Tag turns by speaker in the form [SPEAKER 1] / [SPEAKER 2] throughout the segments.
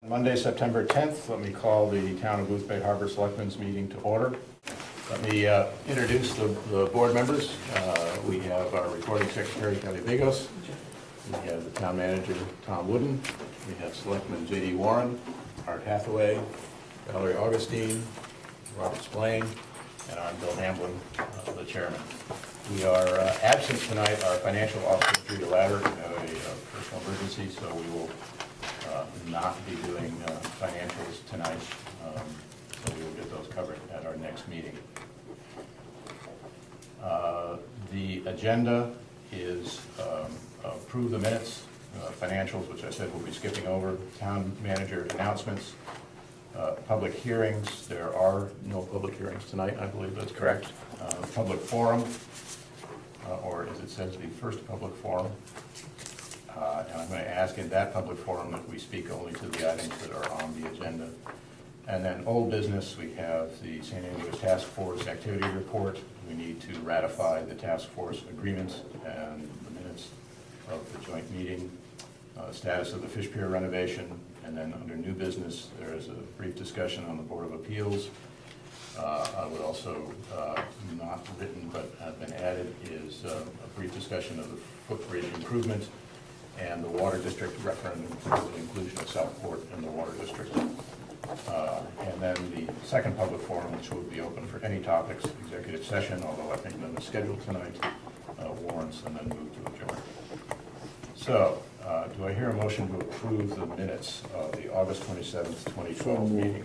[SPEAKER 1] Monday, September 10th, let me call the Town of Booth Bay Harbor Selectmen's meeting to order. Let me introduce the board members. We have our recording secretary, Kelly Vigos. We have the town manager, Tom Wooden. We have Selectman J.D. Warren, Art Hathaway, Valerie Augustine, Robert Splain, and I'm Bill Hamblin, the chairman. We are absent tonight. Our financial officer, Judy Ladder, had a personal emergency, so we will not be doing financials tonight, so we will get those covered at our next meeting. The agenda is approve the minutes, financials, which I said we'll be skipping over, town manager announcements, public hearings. There are no public hearings tonight, I believe that's correct. Public forum, or as it says, the first public forum. And I'm going to ask in that public forum that we speak only to the items that are on the agenda. And then old business, we have the St. Andrews Task Force activity report. We need to ratify the task force agreements and the minutes of the joint meeting, status of the Fish Pier renovation, and then under new business, there is a brief discussion on the Board of Appeals. I would also, not written but have been added, is a brief discussion of the Footbridge improvement and the Water District referendum for the inclusion of Southport in the Water District. And then the second public forum, which will be open for any topics, executive session, although I think none is scheduled tonight, warrants, and then move to adjourn. So, do I hear a motion to approve the minutes of the August 27th, 2012 meeting?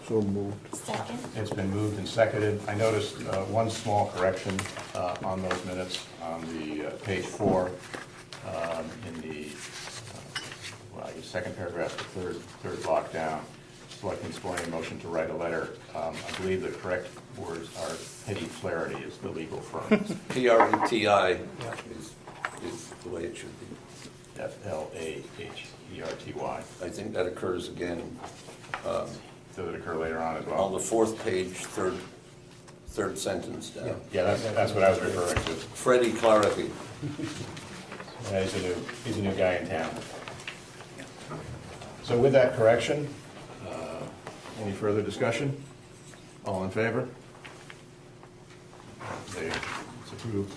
[SPEAKER 2] So moved.
[SPEAKER 3] Second.
[SPEAKER 1] It's been moved and seconded. I noticed one small correction on those minutes on the page 4 in the well, I guess second paragraph, the third block down. Selectmen Splain motion to write a letter. I believe the correct words are Petty Flaherty is the legal firm.
[SPEAKER 4] P-R-E-T-I is the way it should be.
[SPEAKER 1] F-L-A-H-E-R-T-Y.
[SPEAKER 4] I think that occurs again
[SPEAKER 1] Does it occur later on as
[SPEAKER 4] on
[SPEAKER 1] well?
[SPEAKER 4] the fourth page, third sentence down.
[SPEAKER 1] Yeah, that's what I was referring to.
[SPEAKER 4] Freddie Clarity.
[SPEAKER 1] Yeah, he's a new guy in town. So with that correction, any further discussion? All in favor? There, it's approved.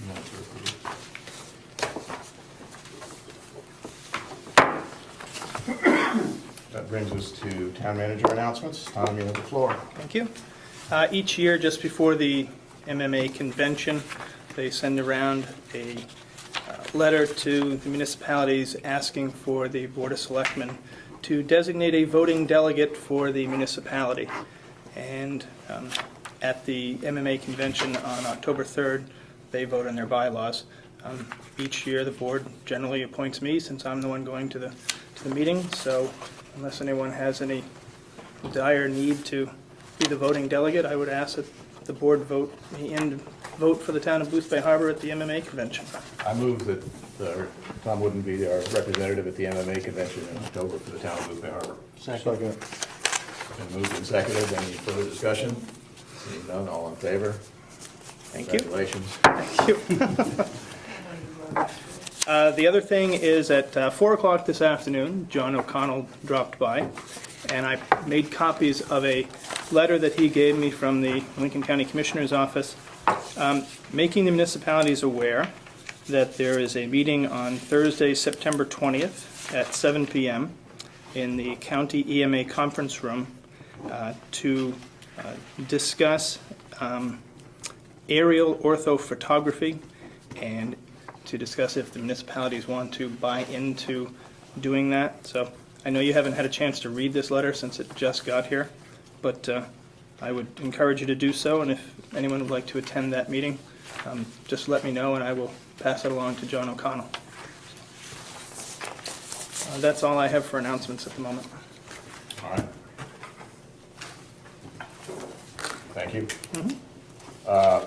[SPEAKER 1] Minutes are approved. That brings us to town manager announcements. Tom, you have the floor.
[SPEAKER 5] Thank you. Each year, just before the MMA convention, they send around a letter to the municipalities asking for the Board of Selectmen to designate a voting delegate for the municipality. And at the MMA convention on October 3rd, they vote on their bylaws. Each year, the board generally appoints me, since I'm the one going to the meeting. So unless anyone has any dire need to be the voting delegate, I would ask that the board vote me in to vote for the town of Booth Bay Harbor at the MMA convention.
[SPEAKER 1] I move that Tom Wooden be our representative at the MMA convention in October for the town of Booth Bay Harbor.
[SPEAKER 2] Second.
[SPEAKER 1] Been moved and seconded. Any further discussion? Seeing none, all in favor?
[SPEAKER 5] Thank you.
[SPEAKER 1] Congratulations.
[SPEAKER 5] Thank you. The other thing is at 4 o'clock this afternoon, John O'Connell dropped by, and I made copies of a letter that he gave me from the Lincoln County Commissioner's Office, making the municipalities aware that there is a meeting on Thursday, September 20th at 7 p.m. in the County EMA Conference Room to discuss aerial orthophotography and to discuss if the municipalities want to buy into doing that. So I know you haven't had a chance to read this letter since it just got here, but I would encourage you to do so, and if anyone would like to attend that meeting, just let me know and I will pass it along to John O'Connell. That's all I have for announcements at the moment.
[SPEAKER 1] All right. Thank you.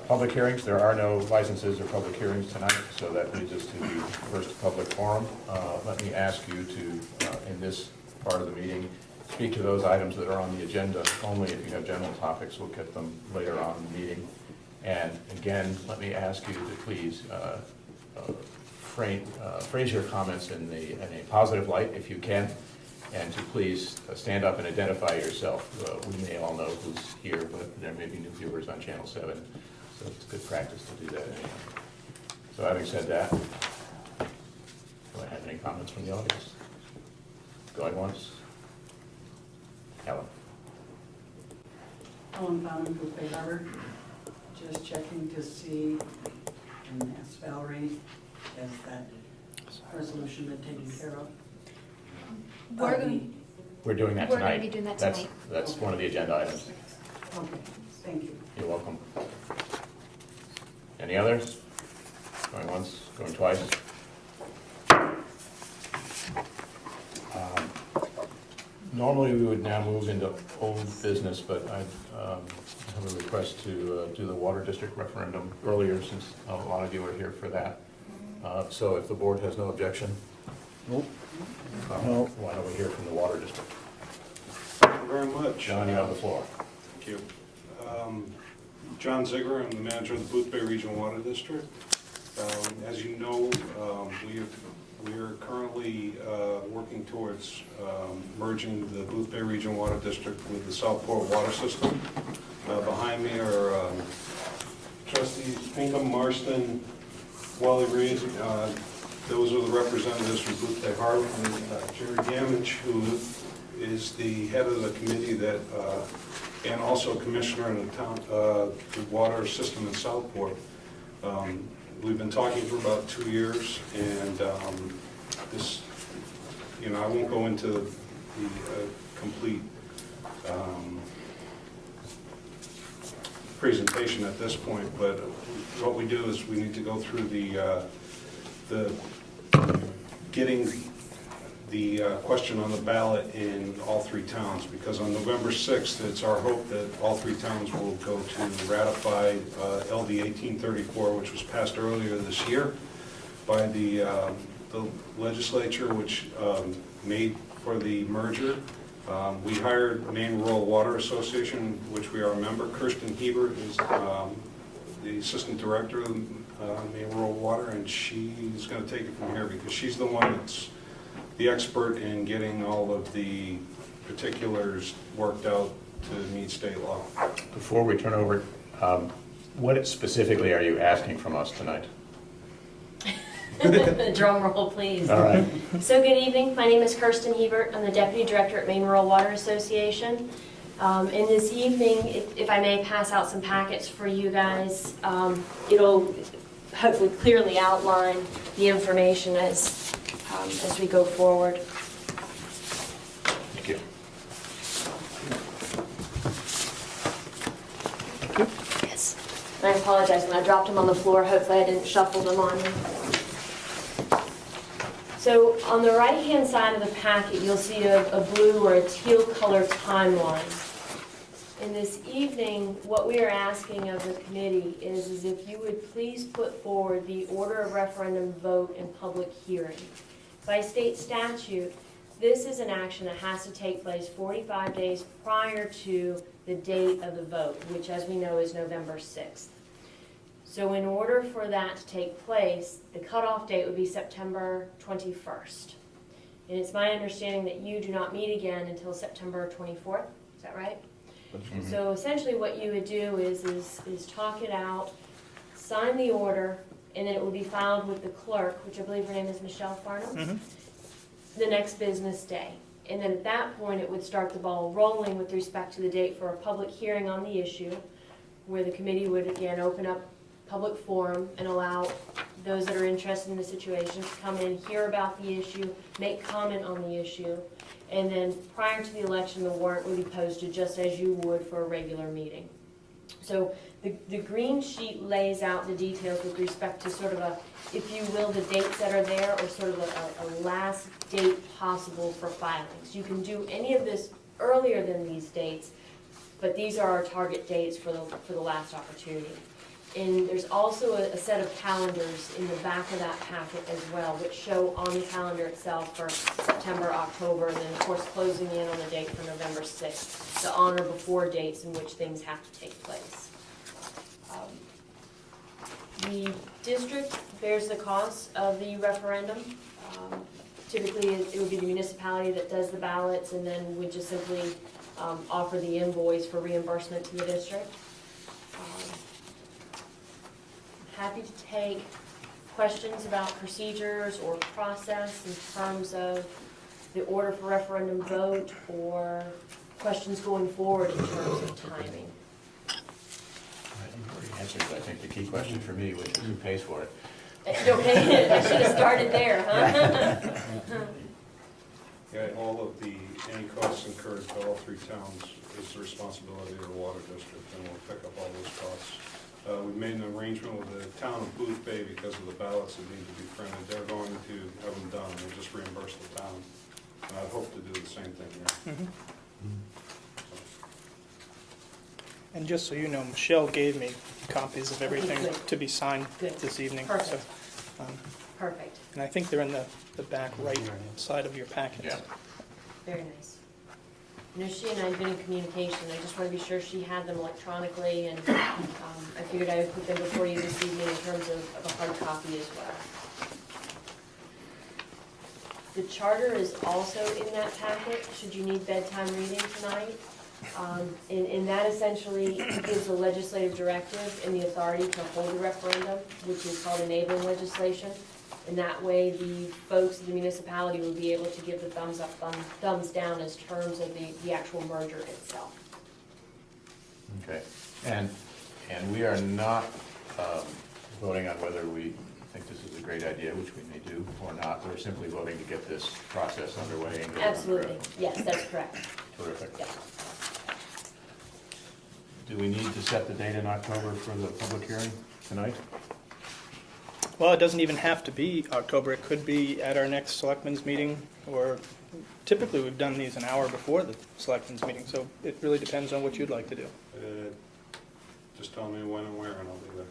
[SPEAKER 1] Public hearings, there are no licenses or public hearings tonight, so that leads us to the first public forum. Let me ask you to, in this part of the meeting, speak to those items that are on the agenda only. If you have general topics, we'll get them later on in the meeting. And again, let me ask you to please phrase your comments in a positive light, if you can. and to please stand up and identify yourself. We may all know who's here, but there may be new viewers on Channel 7, so it's good practice to do that anyhow. So having said that, do I have any comments from the audience? Going once? Helen?
[SPEAKER 2] Ellen Bowman, Bouquet Harbor, just checking to see, and ask Valerie, has that resolution been taken care of?
[SPEAKER 1] We're doing that
[SPEAKER 3] We're
[SPEAKER 1] tonight.
[SPEAKER 3] gonna be doing that
[SPEAKER 1] That's-
[SPEAKER 3] tonight.
[SPEAKER 1] That's one of the agenda items.
[SPEAKER 2] Okay, thank you.
[SPEAKER 1] You're welcome. Any others? Going once, going twice? Normally, we would now move into old business, but I have a request to do the Water District referendum earlier, since a lot of you are here for that. So if the board has no objection?
[SPEAKER 6] Nope.
[SPEAKER 1] No. Why don't we hear from the Water District?
[SPEAKER 6] Thank you very much.
[SPEAKER 1] John, you have the floor.
[SPEAKER 6] Thank you. John Ziegler, I'm the manager of the Boothbay Regional Water District. As you know, we are currently working towards merging the Boothbay Regional Water District with the Southport Water System. Behind me are trustees Pinkham, Marston, Wally Reed. Those are the representatives from Boothbay Harbor, and Jerry Gamage, who is the head of the committee that, and also commissioner in the town, the water system in Southport. We've been talking for about 2 years, and this, you know, I won't go into the complete presentation at this point, but what we do is we need to go through the getting the question on the ballot in all 3 towns, because on November 6th, it's our hope that all 3 towns will go to ratify LD 1834, which was passed earlier this year by the legislature, which made for the merger. We hired Maine Rural Water Association, which we are a member. Kirsten Hebert is the assistant director of Maine Rural Water, and she's going to take it from here because she's the one that's the expert in getting all of the particulars worked out to meet state law.
[SPEAKER 1] Before we turn over, what specifically are you asking from us tonight?
[SPEAKER 3] Drum roll, please.
[SPEAKER 1] All right.
[SPEAKER 3] So good evening. My name is Kirsten Hebert. I'm the Deputy Director at Maine Rural Water Association. And this evening, if I may pass out some packets for you guys, it'll hopefully clearly outline the information as we go forward.
[SPEAKER 1] Thank you.
[SPEAKER 3] Yes. And I apologize when I dropped them on the floor. Hopefully I didn't shuffle them on you. So on the right-hand side of the packet, you'll see a blue or a teal color timeline. And this evening, what we are asking of the committee is if you would please put forward the order of referendum vote and public hearing. By state statute, this is an action that has to take place 45 days prior to the date of the vote, which as we know is November 6th. So in order for that to take place, the cutoff date would be September 21st. And it's my understanding that you do not meet again until September 24th, is that right?
[SPEAKER 1] Mm-hmm.
[SPEAKER 3] So essentially what you would do is talk it out, sign the order, and then it will be filed with the clerk, which I believe her name is Michelle Farnham, the next business day. And then at that point, it would start the ball rolling with respect to the date for a public hearing on the issue, where the committee would again open up public forum and allow those that are interested in the situation to come in, hear about the issue, make comment on the issue, and then prior to the election, the warrant would be posted just as you would for a regular meeting. So the green sheet lays out the details with respect to sort of a, if you will, the dates that are there, or sort of a last date possible for filings. You can do any of this earlier than these dates, but these are our target dates for the last opportunity. And there's also a set of calendars in the back of that packet as well, which show on the calendar itself for September, October, and then of course closing in on the date for November 6th, the on or before dates in which things have to take place. The district bears the cost of the referendum. Typically, it would be the municipality that does the ballots, and then we just simply offer the invoice for reimbursement to the district. Happy to take questions about procedures or process in terms of the order for referendum vote, or questions going forward in terms of timing.
[SPEAKER 1] You've already answered, I think, the key question for me, which is who pays for it.
[SPEAKER 3] Okay, I should have started there, huh?
[SPEAKER 6] Yeah, any costs incurred by all three towns is the responsibility of the water district, and we'll pick up all those costs. We've made an arrangement with the town of Booth Bay because of the ballots that need to be printed. They're going to have them done, we'll just reimburse the town. And I hope to do the same thing here.
[SPEAKER 5] And just so you know, Michelle gave me copies of everything
[SPEAKER 3] good.
[SPEAKER 5] to be signed
[SPEAKER 3] Good.
[SPEAKER 5] this evening.
[SPEAKER 3] Perfect.
[SPEAKER 5] So,
[SPEAKER 3] Perfect,
[SPEAKER 5] and I think they're in the back right side of your packets.
[SPEAKER 1] Yeah.
[SPEAKER 3] very nice. I know she and I have been in communication, I just want to be sure she had them electronically, and I figured I would put them before you this evening in terms of a hard copy as well. The charter is also in that packet, should you need bedtime reading tonight. And that essentially gives the legislative directive and the authority to hold a referendum, which is called enabling legislation. And that way, the folks of the municipality will be able to give the thumbs up, thumbs down as terms of the actual merger itself.
[SPEAKER 1] Okay, and we are not voting on whether we think this is a great idea, which we may do or not. We're simply voting to get this process underway and get it on the
[SPEAKER 3] Absolutely,
[SPEAKER 1] road.
[SPEAKER 3] yes, that's correct.
[SPEAKER 1] Terrific.
[SPEAKER 3] Yeah.
[SPEAKER 1] Do we need to set the date in October for the public hearing tonight?
[SPEAKER 5] Well, it doesn't even have to be October. It could be at our next selectmen's meeting, or typically we've done these an hour before the selectmen's meeting, so it really depends on what you'd like to do.
[SPEAKER 6] Just tell me when and where, and I'll be there.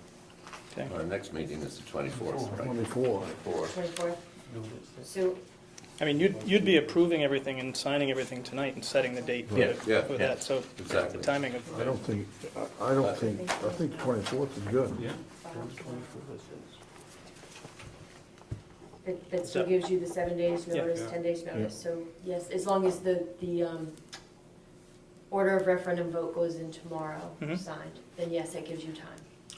[SPEAKER 5] Okay.
[SPEAKER 4] Our next meeting is the 24th, right?
[SPEAKER 1] 24.
[SPEAKER 3] 24th. So,
[SPEAKER 5] I mean, you'd be approving everything and signing everything tonight and setting the date for
[SPEAKER 1] Yeah,
[SPEAKER 4] yeah,
[SPEAKER 5] for
[SPEAKER 1] yeah.
[SPEAKER 5] that, so
[SPEAKER 4] Exactly.
[SPEAKER 5] the timing of,
[SPEAKER 7] I think 24th is good. Yeah.
[SPEAKER 3] that still gives you the 7 days
[SPEAKER 5] Yeah.
[SPEAKER 3] notice,
[SPEAKER 6] Yeah.
[SPEAKER 3] 10 days notice. So, yes, as long as the order of referendum vote goes in tomorrow,
[SPEAKER 5] Mhm.
[SPEAKER 3] signed, then yes, that gives you time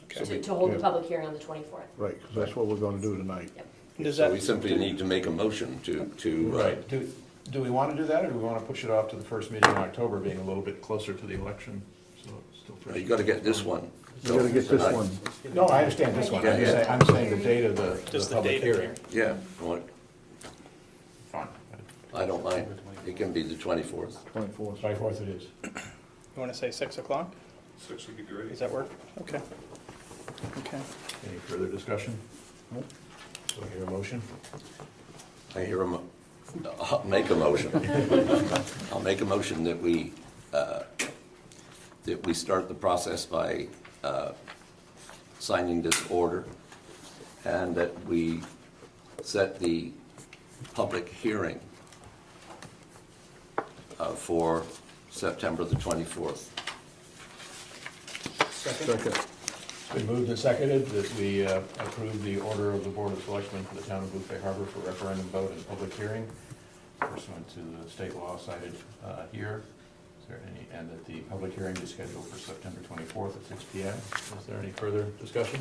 [SPEAKER 5] okay.
[SPEAKER 3] to hold the
[SPEAKER 7] Yeah.
[SPEAKER 3] public hearing on the 24th.
[SPEAKER 7] Right, because that's what we're gonna do tonight.
[SPEAKER 5] Does
[SPEAKER 4] So
[SPEAKER 5] that,
[SPEAKER 4] we simply need to make a motion to
[SPEAKER 1] Right, do we want to do that, or do we want to push it off to the first meeting in October, being a little bit closer to the election? So it's still fresh.
[SPEAKER 4] you gotta get this one.
[SPEAKER 7] We gotta get this
[SPEAKER 4] tonight.
[SPEAKER 7] one.
[SPEAKER 1] No, I understand this one, I'm just saying, I'm saying the date of the
[SPEAKER 5] Just the
[SPEAKER 1] public
[SPEAKER 5] date of the
[SPEAKER 1] hearing.
[SPEAKER 4] Yeah, well,
[SPEAKER 1] Fine,
[SPEAKER 4] I don't mind. It can be the 24th.
[SPEAKER 7] 24th.
[SPEAKER 1] 24th it is.
[SPEAKER 5] you want to say 6 o'clock?
[SPEAKER 6] 6 would be great.
[SPEAKER 5] Does that work? Okay. Okay.
[SPEAKER 1] Any further discussion?
[SPEAKER 7] Nope.
[SPEAKER 1] So I hear a motion?
[SPEAKER 4] I hear I'll make a motion. I'll make a motion that we start the process by signing this order, and that we set the public hearing for September the 24th.
[SPEAKER 7] Second.
[SPEAKER 1] It's been moved and seconded that we approve the order of the Board of Selectmen for the town of Booth Bay Harbor for referendum vote and public hearing pursuant to the state law cited here. Is there any, and that the public hearing is scheduled for September 24th at 6 p.m. Is there any further discussion?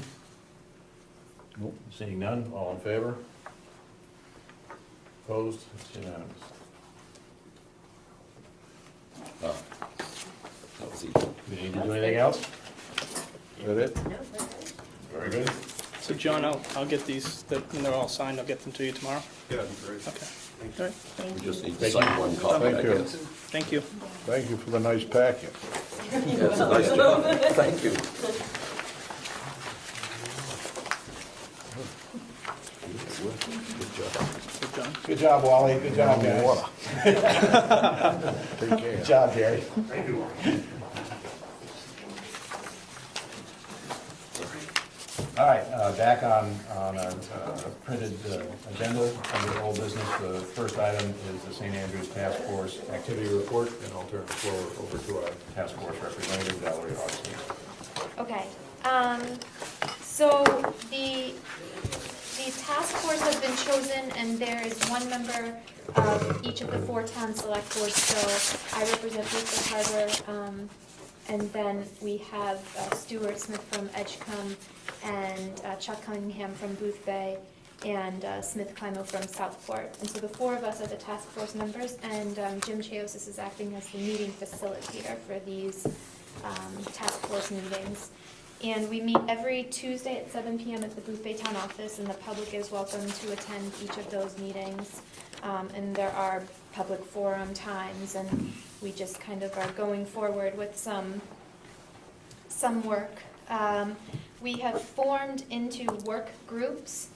[SPEAKER 7] Nope.
[SPEAKER 1] Seeing none, all in favor? Opposed? It's unanimous.
[SPEAKER 4] That was easy.
[SPEAKER 1] Do we need to do anything else?
[SPEAKER 7] Is that it?
[SPEAKER 3] No, that's it.
[SPEAKER 1] Very good.
[SPEAKER 5] So John, I'll get these, when they're all signed, I'll get them to you tomorrow?
[SPEAKER 6] Yeah, that'd be great.
[SPEAKER 5] Okay.
[SPEAKER 6] Thank
[SPEAKER 5] All
[SPEAKER 6] you.
[SPEAKER 5] right.
[SPEAKER 4] We just need to
[SPEAKER 1] Thank
[SPEAKER 4] sign
[SPEAKER 1] you.
[SPEAKER 4] one copy, I
[SPEAKER 7] Thank you.
[SPEAKER 4] guess.
[SPEAKER 5] Thank you.
[SPEAKER 7] Thank you for the nice packet.
[SPEAKER 4] That's a nice job. Thank you.
[SPEAKER 5] Good, John.
[SPEAKER 1] Good job, Wally. Good job, guys.
[SPEAKER 7] Water. Take care.
[SPEAKER 1] Good job, Gary. All right, back on our printed agenda under old business. The first item is the St. Andrews Task Force Activity Report, and I'll turn the floor over to our task force representative, Valerie Augustine.
[SPEAKER 8] Okay, so the task force has been chosen, and there is one member of each of the 4 town select boards, so I represent Boothbay Harbor, and then we have Stuart Smith from Edgecombe, and Chuck Cunningham from Boothbay, and Smith Climo from Southport. And so the 4 of us are the task force members, and Jim Chaosis is acting as the meeting facilitator for these task force meetings. And we meet every Tuesday at 7 p.m. at the Boothbay Town Office, and the public is welcome to attend each of those meetings. And there are public forum times, and we just kind of are going forward with some work. We have formed into work groups,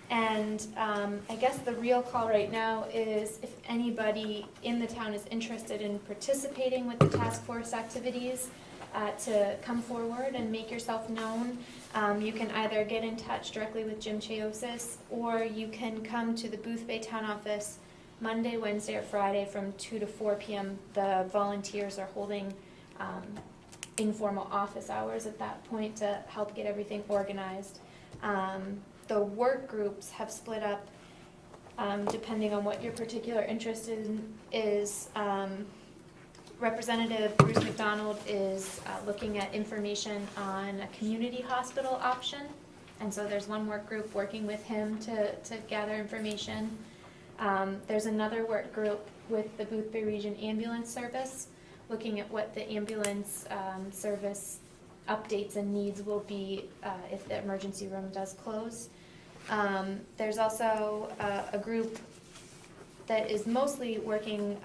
[SPEAKER 8] and I guess the real call right now is if anybody in the town is interested in participating with the task force activities, to come forward and make yourself known. You can either get in touch directly with Jim Chaosis, or you can come to the Boothbay Town Office Monday, Wednesday, or Friday from 2 to 4 p.m. The volunteers are holding informal office hours at that point to help get everything organized. The work groups have split up depending on what your particular interest is. Representative Bruce McDonald is looking at information on a community hospital option, and so there's one work group working with him to gather information. There's another work group with the Boothbay Region Ambulance Service, looking at what the ambulance service updates and needs will be if the emergency room does close. There's also a group that is mostly working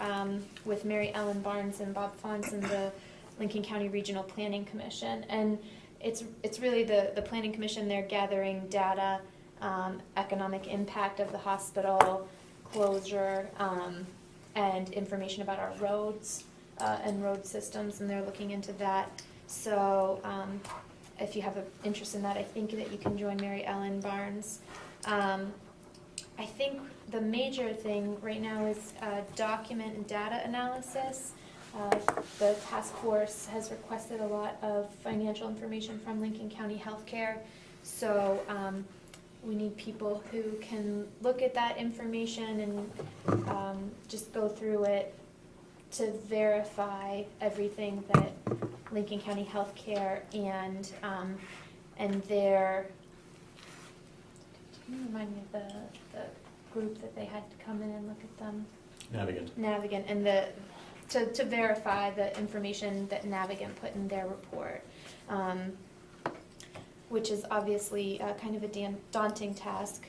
[SPEAKER 8] with Mary Ellen Barnes and Bob Fonts and the Lincoln County Regional Planning Commission. And it's really the Planning Commission. They're gathering data, economic impact of the hospital closure, and information about our roads and road systems, and they're looking into that. So if you have an interest in that, I think that you can join Mary Ellen Barnes. I think the major thing right now is document and data analysis. The task force has requested a lot of financial information from Lincoln County Healthcare, so we need people who can look at that information and just go through it to verify everything that Lincoln County Healthcare and their, can you remind me of the group that they had to come in and look at them? Navigant, and to verify the information that Navigant put in their report, which is obviously kind of a daunting task.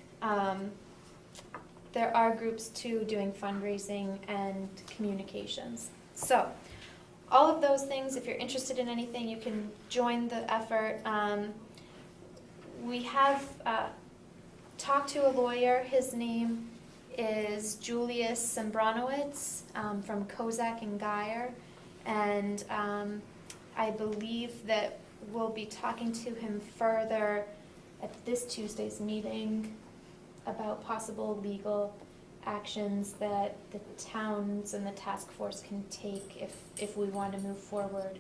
[SPEAKER 8] There are groups too doing fundraising and communications. So all of those things, if you're interested in anything, you can join the effort. We have talked to a lawyer. His name is Julius Sembranowitz from Kozak and Geyer, and I believe that we'll be talking to him further at this Tuesday's meeting about possible legal actions that the towns and the task force can take if we want to move forward.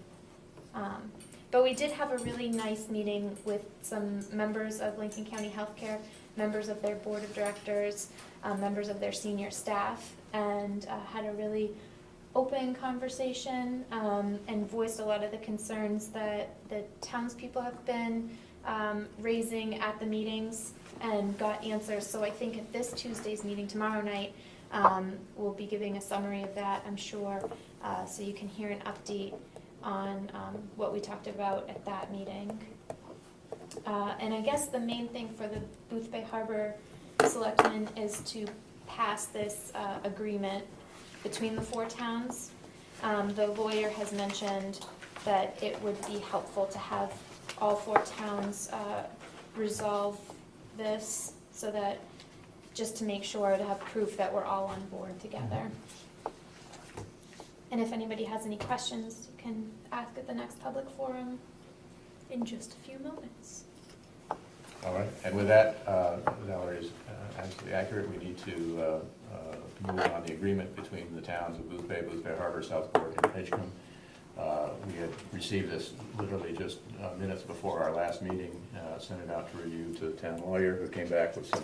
[SPEAKER 8] But we did have a really nice meeting with some members of Lincoln County Healthcare, members of their board of directors, members of their senior staff, and had a really open conversation and voiced a lot of the concerns that the townspeople have been raising at the meetings and got answers. So I think at this Tuesday's meeting tomorrow night, we'll be giving a summary of that, I'm sure, so you can hear an update on what we talked about at that meeting. And I guess the main thing for the Boothbay Harbor Selectmen is to pass this agreement between the 4 towns. The lawyer has mentioned that it would be helpful to have all 4 towns resolve this, so that, just to make sure to have proof that we're all on board together. And if anybody has any questions, you can ask at the next public forum in just a few moments.
[SPEAKER 1] All right, and with that, Valerie is absolutely accurate. We need to move on the agreement between the towns of Boothbay, Boothbay Harbor, Southport, and Edgecombe. We had received this literally just minutes before our last meeting, sent it out to review to the town lawyer, who came back with some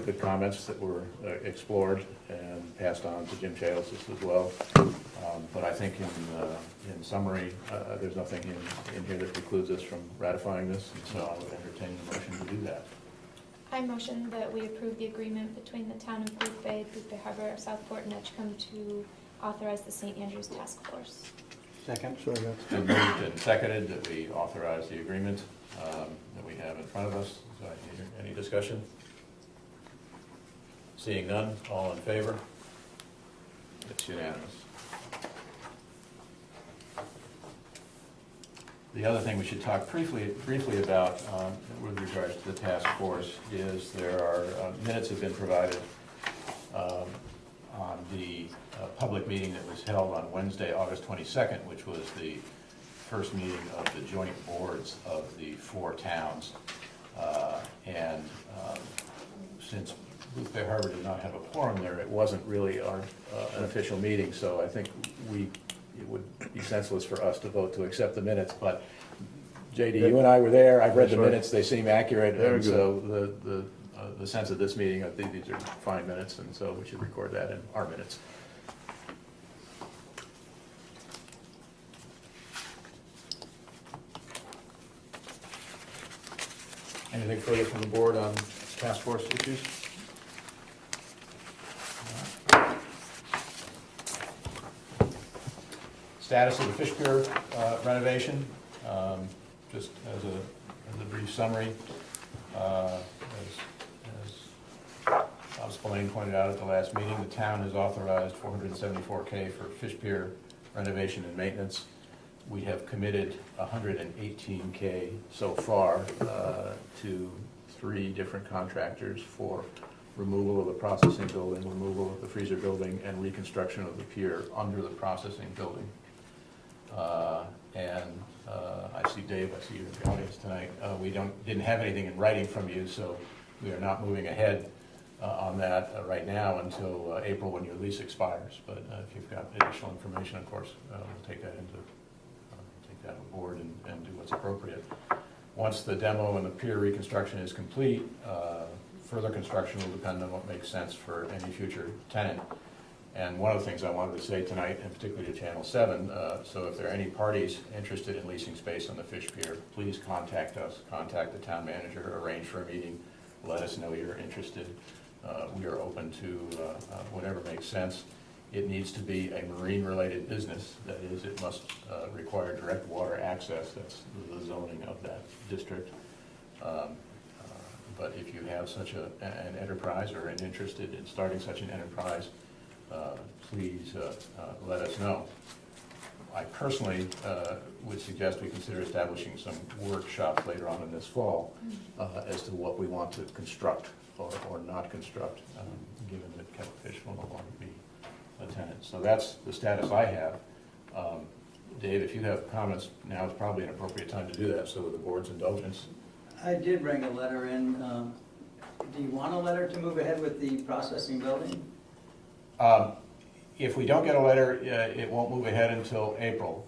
[SPEAKER 1] good comments that were explored and passed on to Jim Chalice as well. But I think in summary, there's nothing in here that precludes us from ratifying this, and so I would entertain the motion to do that.
[SPEAKER 8] I motion that we approve the agreement between the town of Booth Bay Harbor, Southport, and Edgecombe to authorize the St. Andrews Task Force.
[SPEAKER 7] Second.
[SPEAKER 1] It's been moved and seconded that we authorize the agreement that we have in front of us. So any discussion? Seeing none, all in favor? It's unanimous. The other thing we should talk briefly about with regards to the task force is there are minutes have been provided on the public meeting that was held on Wednesday, August 22nd, which was the first meeting of the joint boards of the 4 towns. Since Booth Bay Harbor did not have a quorum there, it wasn't really an official meeting, so I think it would be senseless for us to vote to accept the minutes, but JD, you and I were there, I've read the minutes, they seem accurate, and so the sense of this meeting, I think these are fine minutes, and so we should record that in our minutes. Anything further from the board on task force issues? Status of the Fish Pier renovation, just as a brief summary. As Bob Spillane pointed out at the last meeting, the town has authorized $474K for Fish Pier renovation and maintenance. We have committed $118K so far to 3 different contractors for removal of the processing building, removal of the freezer building, and reconstruction of the pier under the processing building. I see Dave, I see you in the audience tonight. We didn't have anything in writing from you, so we are not moving ahead on that right now until April, when your lease expires. But if you've got additional information, of course, we'll take that on board and do what's appropriate. Once the demo and the pier reconstruction is complete, further construction will depend on what makes sense for any future tenant. And one of the things I wanted to say tonight, and particularly to Channel 7, so if there are any parties interested in leasing space on the Fish Pier, please contact us, contact the town manager, arrange for a meeting, let us know you're interested. We are open to whatever makes sense. It needs to be a marine-related business. That is, it must require direct water access. That's the zoning of that district. But if you have such an enterprise or an interested in starting such an enterprise, please let us know. I personally would suggest we consider establishing some workshops later on in this fall as to what we want to construct or not construct, given that Catfish will no longer be a tenant. So that's the status I have. Dave, if you have comments, now is probably an appropriate time to do that, so with the board's indulgence.
[SPEAKER 2] I did bring a letter in. Do you want a letter to move ahead with the processing building?
[SPEAKER 1] If we don't get a letter, it won't move ahead until April.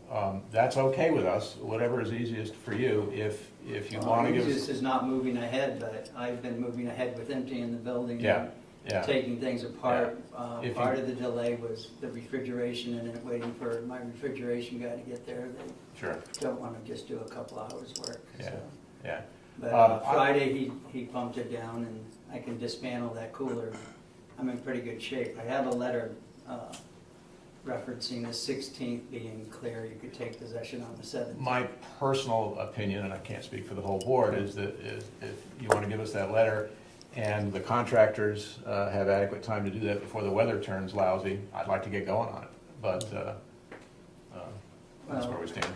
[SPEAKER 1] That's okay with us, whatever is easiest for you. If you want to give us...
[SPEAKER 2] This is not moving ahead, but I've been moving ahead with emptying the building.
[SPEAKER 1] Yeah.
[SPEAKER 2] Taking things apart.
[SPEAKER 1] Yeah.
[SPEAKER 2] Part of the delay was the refrigeration and then waiting for my refrigeration guy to get there.
[SPEAKER 1] Sure.
[SPEAKER 2] They don't want to just do a couple hours work.
[SPEAKER 1] Yeah.
[SPEAKER 2] So.
[SPEAKER 1] Yeah.
[SPEAKER 2] But Friday he pumped it down and I can dismantle that cooler. I'm in pretty good shape. I have a letter referencing the 16th being clear. You could take possession on the 17th.
[SPEAKER 1] My personal opinion, and I can't speak for the whole board, is that if you want to give us that letter and the contractors have adequate time to do that before the weather turns lousy, I'd like to get going on it. But that's where we stand.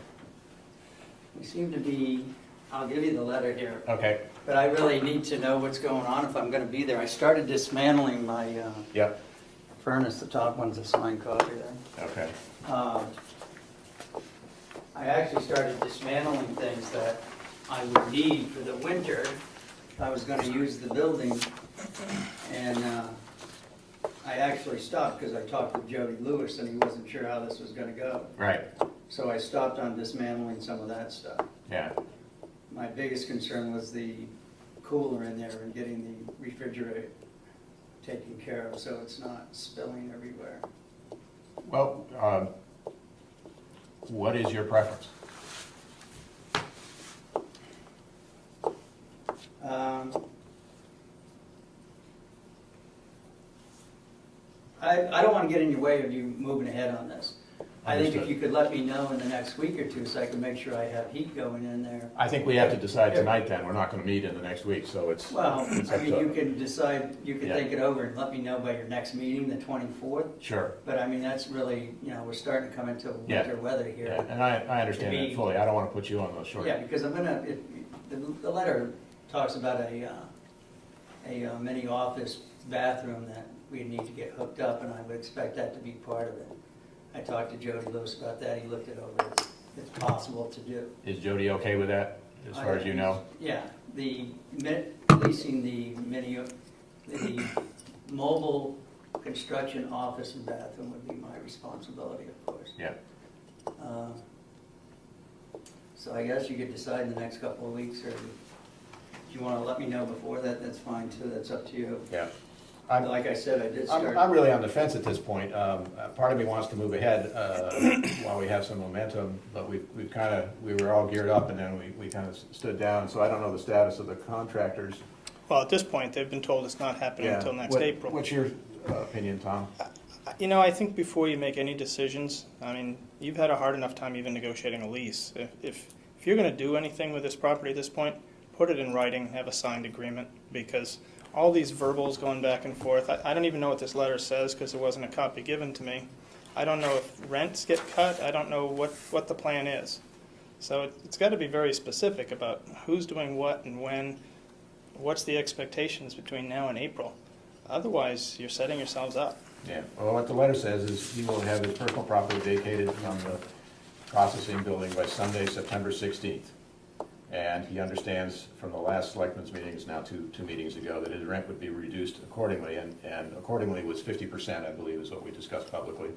[SPEAKER 2] We seem to be, I'll give you the letter here.
[SPEAKER 1] Okay.
[SPEAKER 2] But I really need to know what's going on if I'm going to be there. I started dismantling my
[SPEAKER 1] Yep.
[SPEAKER 2] furnace, the top one's a signed copy there.
[SPEAKER 1] Okay.
[SPEAKER 2] I actually started dismantling things that I would need for the winter if I was going to use the building. And I actually stopped because I talked with Jody Lewis and he wasn't sure how this was going to go.
[SPEAKER 1] Right.
[SPEAKER 9] So I stopped on dismantling some of that stuff.
[SPEAKER 1] Yeah,
[SPEAKER 9] My biggest concern was the cooler in there and getting the refrigerator taken care of so it's not spilling everywhere.
[SPEAKER 1] well, what is your preference?
[SPEAKER 9] I don't want to get in your way of you moving ahead on this. I think if
[SPEAKER 1] Understood.
[SPEAKER 9] you could let me know in the next week or two so I can make sure I have heat going in there.
[SPEAKER 1] I think we have to decide tonight then, we're not gonna meet in the next week, so it's.
[SPEAKER 9] Well,
[SPEAKER 1] it's
[SPEAKER 9] I
[SPEAKER 1] up
[SPEAKER 9] mean,
[SPEAKER 1] to-
[SPEAKER 9] you can decide, you can
[SPEAKER 1] Yeah.
[SPEAKER 9] think it over and let me know by your next meeting, the 24th.
[SPEAKER 1] Sure,
[SPEAKER 9] But I mean, that's really, we're starting to come into
[SPEAKER 1] Yeah.
[SPEAKER 9] winter weather
[SPEAKER 1] yeah,
[SPEAKER 9] here.
[SPEAKER 1] and I understand
[SPEAKER 9] To
[SPEAKER 1] that
[SPEAKER 9] be-
[SPEAKER 1] fully, I don't wanna put you on those short.
[SPEAKER 9] Yeah, because I'm gonna, the letter talks about a mini office bathroom that we need to get hooked up, and I would expect that to be part of it. I talked to Jody Lewis about that, he looked it over, it's possible to do.
[SPEAKER 1] Is Jody okay with that, as far as you know?
[SPEAKER 9] Yeah, leasing the the mobile construction office and bathroom would be my responsibility, of course.
[SPEAKER 1] Yeah,
[SPEAKER 9] So I guess you could decide in the next couple of weeks, or if you want to let me know before that, that's fine too, that's up to you.
[SPEAKER 1] yeah.
[SPEAKER 9] Like I said, I did start.
[SPEAKER 1] I'm really on the fence at this point. Part of me wants to move ahead while we have some momentum, but we were all geared up and then we kind of stood down. So I don't know the status of the contractors.
[SPEAKER 5] Well, at this point, they've been told it's not happening
[SPEAKER 1] Yeah.
[SPEAKER 5] until next
[SPEAKER 1] What-
[SPEAKER 5] April.
[SPEAKER 1] What's your opinion, Tom?
[SPEAKER 5] I think before you make any decisions, I mean, you've had a hard enough time even negotiating a lease. If you're gonna do anything with this property at this point, put it in writing, have a signed agreement, because all these verbals going back and forth, I don't even know what this letter says, because there wasn't a copy given to me. I don't know if rents get cut, I don't know what the plan is. So it's gotta be very specific about who's doing what and when, what's the expectations between now and April. Otherwise, you're setting yourselves up.
[SPEAKER 1] Yeah, well, what the letter says is he will have his personal property vacated from the processing building by Sunday, September 16th. And he understands from the last selectmen's meeting, it's now two meetings ago, that his rent would be reduced accordingly, and accordingly was 50%, I believe, is what we discussed publicly,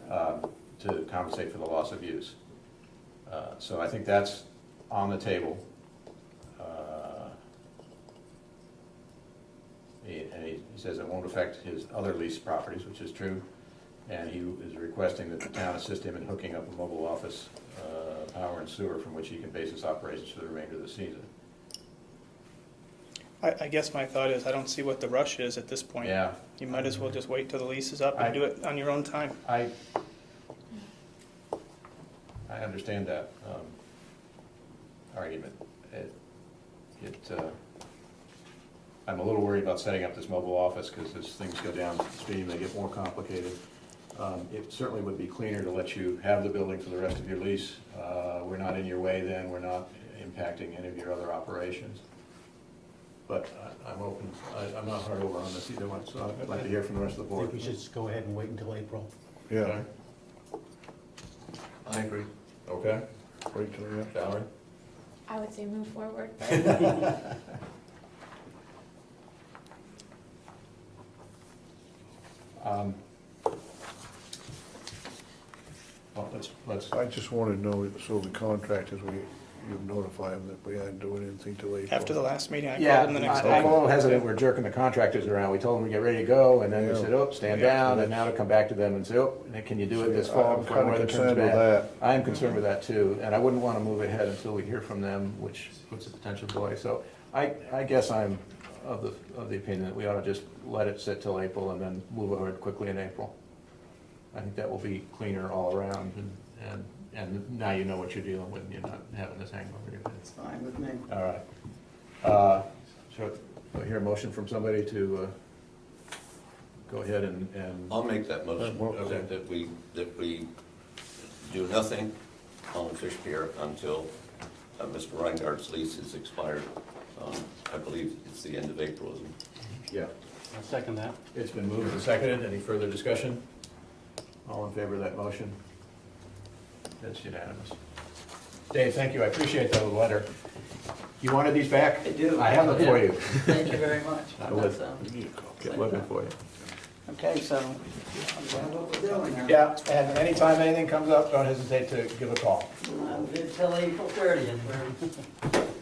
[SPEAKER 1] to compensate for the loss of use. So I think that's on the table. And he says it won't affect his other leased properties, which is true. And he is requesting that the town assist him in hooking up a mobile office, power and sewer from which he can base his operations for the remainder of the season.
[SPEAKER 5] I guess my thought is, I don't see what the rush is at this point.
[SPEAKER 1] Yeah,
[SPEAKER 5] You might as well just wait till the lease is up
[SPEAKER 1] I-
[SPEAKER 5] and do it on your own time.
[SPEAKER 1] I understand that argument. I'm a little worried about setting up this mobile office, because as things go downstream, they get more complicated. It certainly would be cleaner to let you have the building for the rest of your lease. We're not in your way then, we're not impacting any of your other operations. But I'm open, I'm not hard over on this either one, so I'd like to hear from the rest of the
[SPEAKER 10] I
[SPEAKER 1] board.
[SPEAKER 10] think we should just go ahead and wait until April.
[SPEAKER 7] Yeah,
[SPEAKER 4] I agree.
[SPEAKER 1] Okay,
[SPEAKER 7] wait till, yeah.
[SPEAKER 1] Valerie?
[SPEAKER 8] I would say move forward.
[SPEAKER 1] Well, let's,
[SPEAKER 7] I just wanted to know, so the contractors, you notify them that we aren't doing anything till April.
[SPEAKER 5] After the last meeting, I
[SPEAKER 1] yeah,
[SPEAKER 5] called them the next
[SPEAKER 1] I'm
[SPEAKER 5] day.
[SPEAKER 1] a little hesitant, we're jerking the contractors around. We told them to get ready to go, and then we
[SPEAKER 7] Yeah.
[SPEAKER 1] said, oh, stand
[SPEAKER 7] Yeah.
[SPEAKER 1] down, and now to come back to them and say, oh, can you do it this fall
[SPEAKER 7] I'm
[SPEAKER 1] before
[SPEAKER 7] kind
[SPEAKER 1] the
[SPEAKER 7] of
[SPEAKER 1] weather turns
[SPEAKER 7] concerned with
[SPEAKER 1] bad?
[SPEAKER 7] that.
[SPEAKER 1] I am concerned with that too, and I wouldn't want to move ahead until we hear from them, which puts a potential delay. So I guess I'm of the opinion that we ought to just let it sit till April and then move ahead quickly in April. I think that will be cleaner all around, and now you know what you're dealing with, and you're not having this hang over your head.
[SPEAKER 9] It's fine with me.
[SPEAKER 1] All right. So I hear a motion from somebody to go ahead and,
[SPEAKER 4] I'll make that motion,
[SPEAKER 1] Okay.
[SPEAKER 4] that we do nothing on Fish Pier until Mr. Reingard's lease is expired. I believe it's the end of April, isn't it?
[SPEAKER 1] yeah,
[SPEAKER 10] I'll second that.
[SPEAKER 1] it's been moved and seconded. Any further discussion? All in favor of that motion? That's unanimous. Dave, thank you. I appreciate the letter. You wanted these back?
[SPEAKER 9] I do.
[SPEAKER 1] I have them for you.
[SPEAKER 9] Thank you very much.
[SPEAKER 1] I would.
[SPEAKER 9] That's,
[SPEAKER 1] Keep looking for you.
[SPEAKER 5] Okay, so,
[SPEAKER 9] What we're doing now.
[SPEAKER 1] Yeah, and anytime anything comes up, don't hesitate to give a call.
[SPEAKER 9] I'm good till April 30th.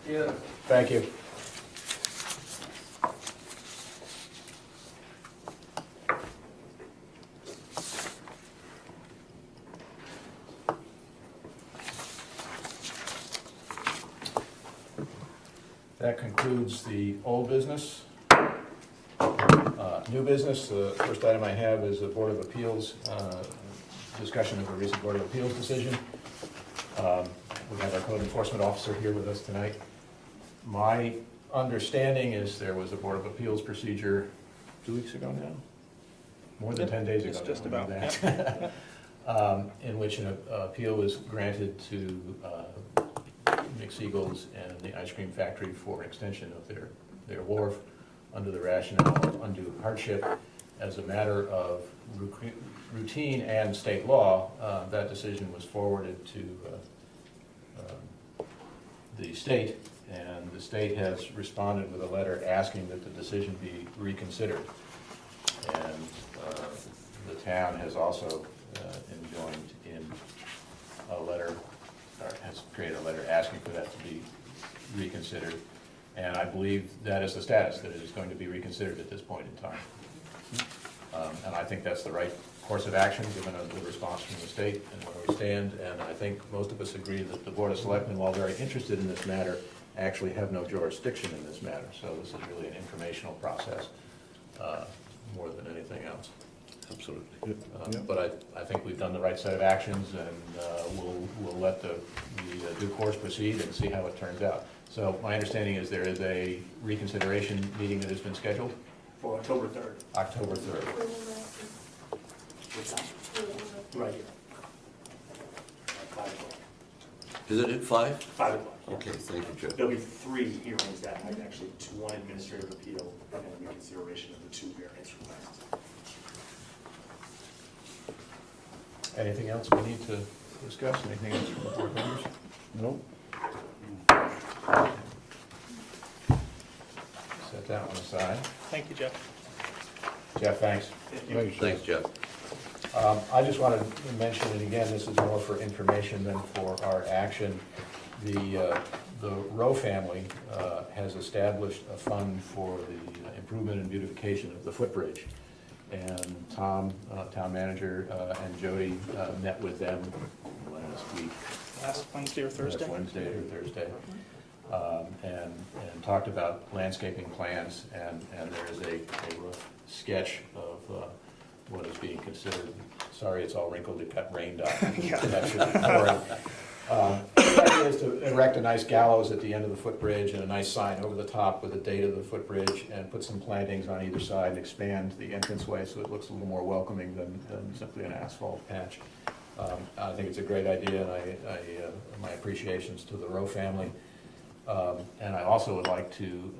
[SPEAKER 9] Yeah.
[SPEAKER 1] Thank you. That concludes the old business. New business, the first item I have is the Board of Appeals, discussion of a recent Board of Appeals decision. We have our code enforcement officer here with us tonight. My understanding is there was a Board of Appeals procedure 2 weeks ago now? More than 10 days ago.
[SPEAKER 5] It's just
[SPEAKER 1] now,
[SPEAKER 5] about,
[SPEAKER 1] that. In which an appeal was granted to McSiegel's and the ice cream factory for an extension of their wharf under the rationale of undue hardship. As a matter of routine and state law, that decision was forwarded to the state, and the state has responded with a letter asking that the decision be reconsidered. And the town has also enjoined in a letter, or has created a letter asking for that to be reconsidered. And I believe that is the status, that it is going to be reconsidered at this point in time. And I think that's the right course of action, given the response from the state and where we stand. And I think most of us agree that the Board of Selectmen, while very interested in this matter, actually have no jurisdiction in this matter. So this is really an informational process more than anything else.
[SPEAKER 4] Absolutely.
[SPEAKER 1] But I think we've done the right set of actions, and we'll let the due course proceed and see how it turns out. So my understanding is there is a reconsideration meeting that has been scheduled?
[SPEAKER 11] For October 3rd.
[SPEAKER 1] October 3rd.
[SPEAKER 11] Right here. At 5 o'clock.
[SPEAKER 4] Is it at 5?
[SPEAKER 11] 5 o'clock. yeah.
[SPEAKER 4] Okay, thank you, Joe.
[SPEAKER 11] There'll be 3 hearings that night, actually, one administrative appeal and then reconsideration of the 2 variance requests.
[SPEAKER 1] Anything else we need to discuss? Anything else from the board members?
[SPEAKER 7] Nope.
[SPEAKER 1] Set that one aside.
[SPEAKER 5] thank you, Jeff.
[SPEAKER 1] Jeff, thanks.
[SPEAKER 4] Thanks, Jeff.
[SPEAKER 1] I just wanted to mention, and again, this is more for information than for our action, the Rowe family has established a fund for the improvement and beautification of the Footbridge. And Tom, town manager, and Jody met with them last week.
[SPEAKER 5] Last Wednesday or Thursday?
[SPEAKER 1] Last Wednesday or Thursday. And talked about landscaping plans, and there is a rough sketch of what is being considered. Sorry, it's all wrinkled, it got rained on.
[SPEAKER 5] Yeah.
[SPEAKER 1] That should be boring. The idea is to erect a nice gallows at the end of the footbridge and a nice sign over the top with a date of the footbridge, and put some plantings on either side and expand the entranceway so it looks a little more welcoming than simply an asphalt patch. I think it's a great idea, and my appreciations to the Rowe family. And I also would like to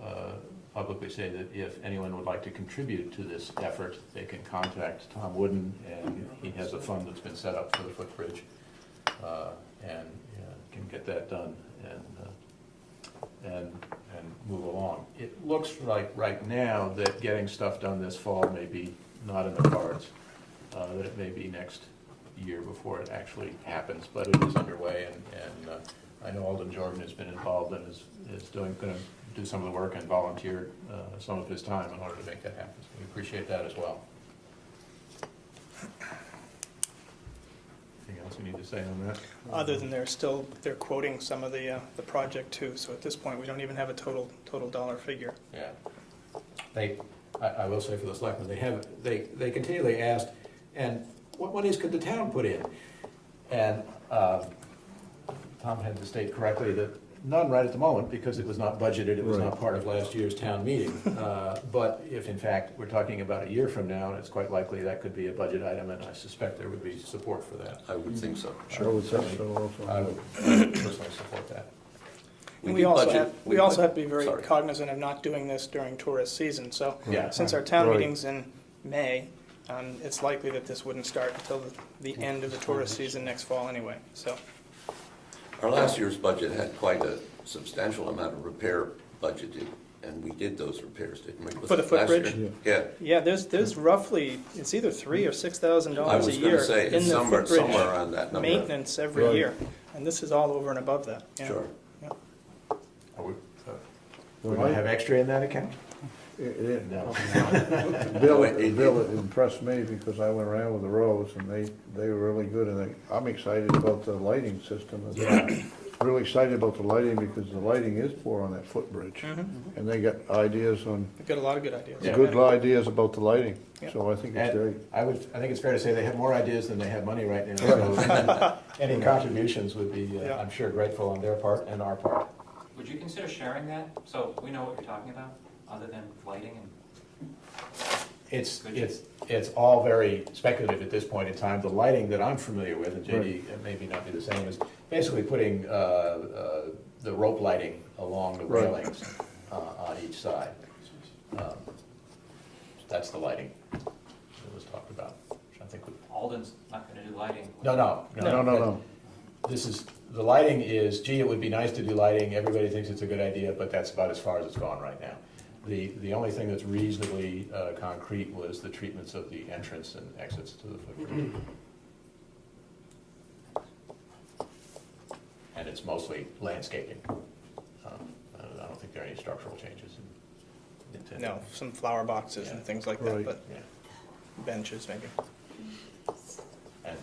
[SPEAKER 1] publicly say that if anyone would like to contribute to this effort, they can contact Tom Wooden, and he has a fund that's been set up for the footbridge, and can get that done and move along. It looks like right now that getting stuff done this fall may be not in the cards, that it may be next year before it actually happens, but it is underway, and I know Alden Jordan has been involved and is going to do some of the work and volunteered some of his time in order to make that happen. So we appreciate that as well. Anything else we need to say on that?
[SPEAKER 5] Other than they're quoting some of the project too, so at this point, we don't even have a total dollar figure.
[SPEAKER 1] Yeah. I will say for the selectmen, they continually asked, and what monies could the town put in? And Tom had to state correctly that none right at the moment, because it was not budgeted, it was not part of last year's town meeting. But if in fact we're talking about a year from now, it's quite likely that could be a budget item, and I suspect there would be support for that.
[SPEAKER 4] I would think so.
[SPEAKER 7] I would say so also.
[SPEAKER 1] I would personally support that.
[SPEAKER 5] And
[SPEAKER 4] did
[SPEAKER 5] we also have to be very
[SPEAKER 4] Sorry.
[SPEAKER 5] cognizant of not doing this during tourist season, so
[SPEAKER 1] Yeah.
[SPEAKER 5] since our town
[SPEAKER 7] Right.
[SPEAKER 5] meeting's in May, it's likely that this wouldn't start until the end of the tourist season next fall anyway, so.
[SPEAKER 4] Our last year's budget had quite a substantial amount of repair budgeted and we did those repairs, didn't we? Was
[SPEAKER 5] For the
[SPEAKER 4] it last year?
[SPEAKER 5] footbridge?
[SPEAKER 4] Yeah.
[SPEAKER 5] Yeah, there's roughly, it's either $3,000 or $6,000
[SPEAKER 4] I
[SPEAKER 5] a
[SPEAKER 4] was
[SPEAKER 5] year
[SPEAKER 4] gonna say,
[SPEAKER 5] in
[SPEAKER 4] it's
[SPEAKER 5] the
[SPEAKER 4] somewhere
[SPEAKER 5] footbridge
[SPEAKER 4] around that number.
[SPEAKER 5] maintenance every
[SPEAKER 7] Right.
[SPEAKER 5] year. And this is all over and above that. Yeah.
[SPEAKER 4] Sure.
[SPEAKER 1] Are we going to have extra in that account?
[SPEAKER 7] Bill,
[SPEAKER 4] No, it-
[SPEAKER 7] Bill impressed me because I went around with the roads and they were really good and I'm excited about the lighting system as well. Really excited about the lighting because the lighting is poor on that footbridge. And they got ideas on,
[SPEAKER 5] We've got a lot of good ideas.
[SPEAKER 7] good ideas about the lighting,
[SPEAKER 5] Yep.
[SPEAKER 7] so I think it's great.
[SPEAKER 1] And I think it's fair to say they have more ideas than they have money right now. So any contributions would be,
[SPEAKER 5] Yeah.
[SPEAKER 1] I'm sure, grateful on their part and our part.
[SPEAKER 12] Would you consider sharing that, so we know what you're talking about, other than lighting and?
[SPEAKER 1] It's all very speculative at this point in time. The lighting that I'm familiar with, and JD maybe not be the same, is basically putting the rope lighting along the
[SPEAKER 7] Right.
[SPEAKER 1] railings on each side. That's the lighting that was talked about, which I think would.
[SPEAKER 12] Alden's not gonna do lighting.
[SPEAKER 7] No.
[SPEAKER 1] This is, the lighting is, gee, it would be nice to do lighting, everybody thinks it's a good idea, but that's about as far as it's gone right now. The only thing that's reasonably concrete was the treatments of the entrance and exits to the footbridge. And it's mostly landscaping. I don't think there are any structural changes intended.
[SPEAKER 5] No, some flower boxes and things like
[SPEAKER 7] Right.
[SPEAKER 5] that, but
[SPEAKER 1] Yeah,
[SPEAKER 5] benches maybe.
[SPEAKER 1] and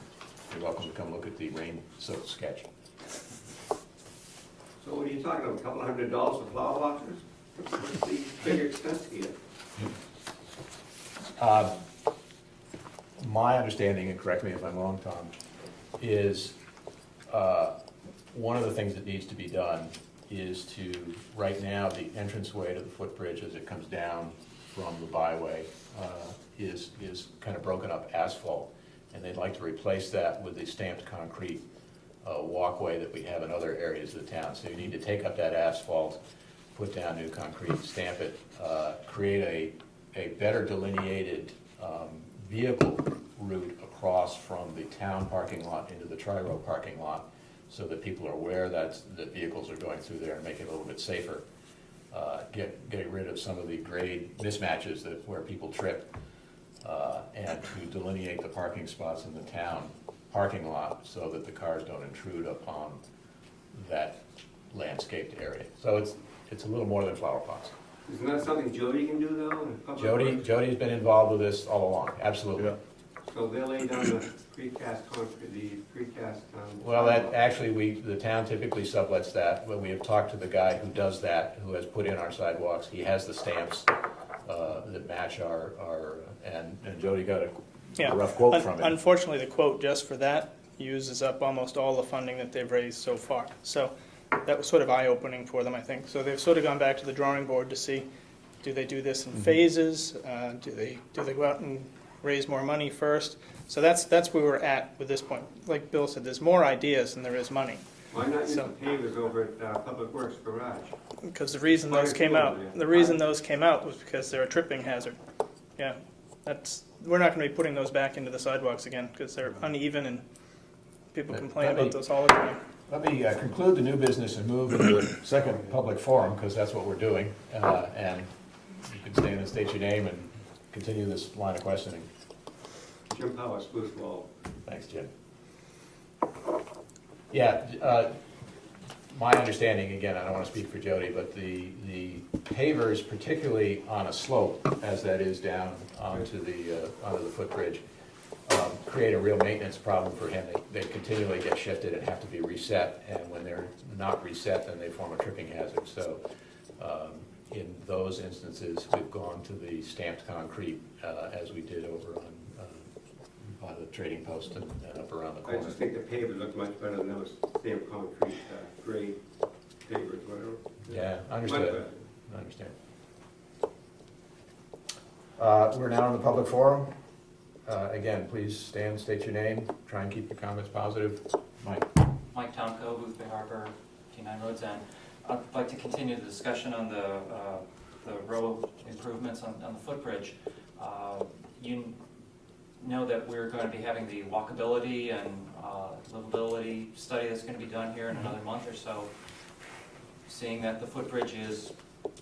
[SPEAKER 1] you're welcome to come look at the rain-soaked sketch.
[SPEAKER 13] So what are you talking about, a couple $100 for flower boxes? What's the big expense here?
[SPEAKER 1] My understanding, and correct me if I'm wrong, Tom, is one of the things that needs to be done is to, right now, the entranceway to the footbridge as it comes down from the byway is kind of broken up asphalt. And they'd like to replace that with the stamped concrete walkway that we have in other areas of the town. So you need to take up that asphalt, put down new concrete, stamp it, create a better delineated vehicle route across from the town parking lot into the Tri-Row parking lot, so that people are aware that vehicles are going through there and make it a little bit safer. Get rid of some of the grade mismatches where people trip, and to delineate the parking spots in the town parking lot so that the cars don't intrude upon that landscaped area. So it's a little more than flower pots.
[SPEAKER 13] Isn't that something Jody can do though? in public works?
[SPEAKER 1] Jody's been involved with this all along, absolutely.
[SPEAKER 7] Yeah.
[SPEAKER 13] So they'll lay down the precast concrete, the precast.
[SPEAKER 1] Well, that, actually, the town typically sublets that, but we have talked to the guy who does that, who has put in our sidewalks. He has the stamps that match and Jody got a rough quote from him.
[SPEAKER 5] Unfortunately, the quote just for that uses up almost all the funding that they've raised so far. So that was sort of eye-opening for them, I think. So they've sort of gone back to the drawing board to see, do they do this in phases? Do they go out and raise more money first? So that's where we're at with this point. Like Bill said, there's more ideas than there is money.
[SPEAKER 13] Why not use the
[SPEAKER 5] So-
[SPEAKER 13] pavers over at Public Works Garage?
[SPEAKER 5] Because the reason those came out was because they're a tripping hazard. Yeah, we're not going to be putting those back into the sidewalks again because they're uneven and people complain
[SPEAKER 1] Let me-
[SPEAKER 5] about those all the time.
[SPEAKER 1] Let me conclude the new business and move into the second public forum, because that's what we're doing. And you can stand and state your name and continue this line of questioning.
[SPEAKER 13] Jim Powers, Spruce Wall.
[SPEAKER 1] Thanks, Jim. Yeah, my understanding, again, I don't want to speak for Jody, but the pavers, particularly on a slope, as that is down onto the footbridge, create a real maintenance problem for him. They continually get shifted and have to be reset, and when they're not reset, then they form a tripping hazard. So in those instances, we've gone to the stamped concrete, as we did over on by the trading post and up around the
[SPEAKER 13] I
[SPEAKER 1] corner.
[SPEAKER 13] just think the pavers look much better than those stamped concrete grade pavers, whatever.
[SPEAKER 1] Yeah,
[SPEAKER 13] Much
[SPEAKER 1] understood.
[SPEAKER 13] better.
[SPEAKER 1] I understand. We're now in the public forum. Again, please stand, state your name, try and keep your comments positive. Mike?
[SPEAKER 12] Mike Tomko, Booth Bay Harbor, T9 Roads End. I'd like to continue the discussion on the road improvements on the footbridge. You know that we're going to be having the walkability and livability study that's going to be done here in another month or so. Seeing that the footbridge is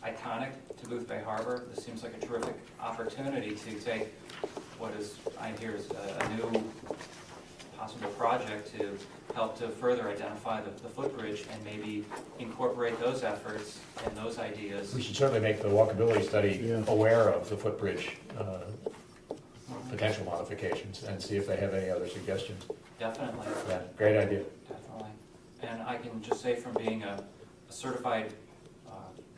[SPEAKER 12] iconic to Booth Bay Harbor. This seems like a terrific opportunity to take what is, I hear, is a new possible project to help to further identify the footbridge and maybe incorporate those efforts and those ideas.
[SPEAKER 1] We should certainly make the walkability study
[SPEAKER 7] Yeah.
[SPEAKER 1] aware of the footbridge potential modifications and see if they have any other suggestions.
[SPEAKER 12] Definitely.
[SPEAKER 1] Yeah, great idea.
[SPEAKER 12] Definitely. And I can just say from being a certified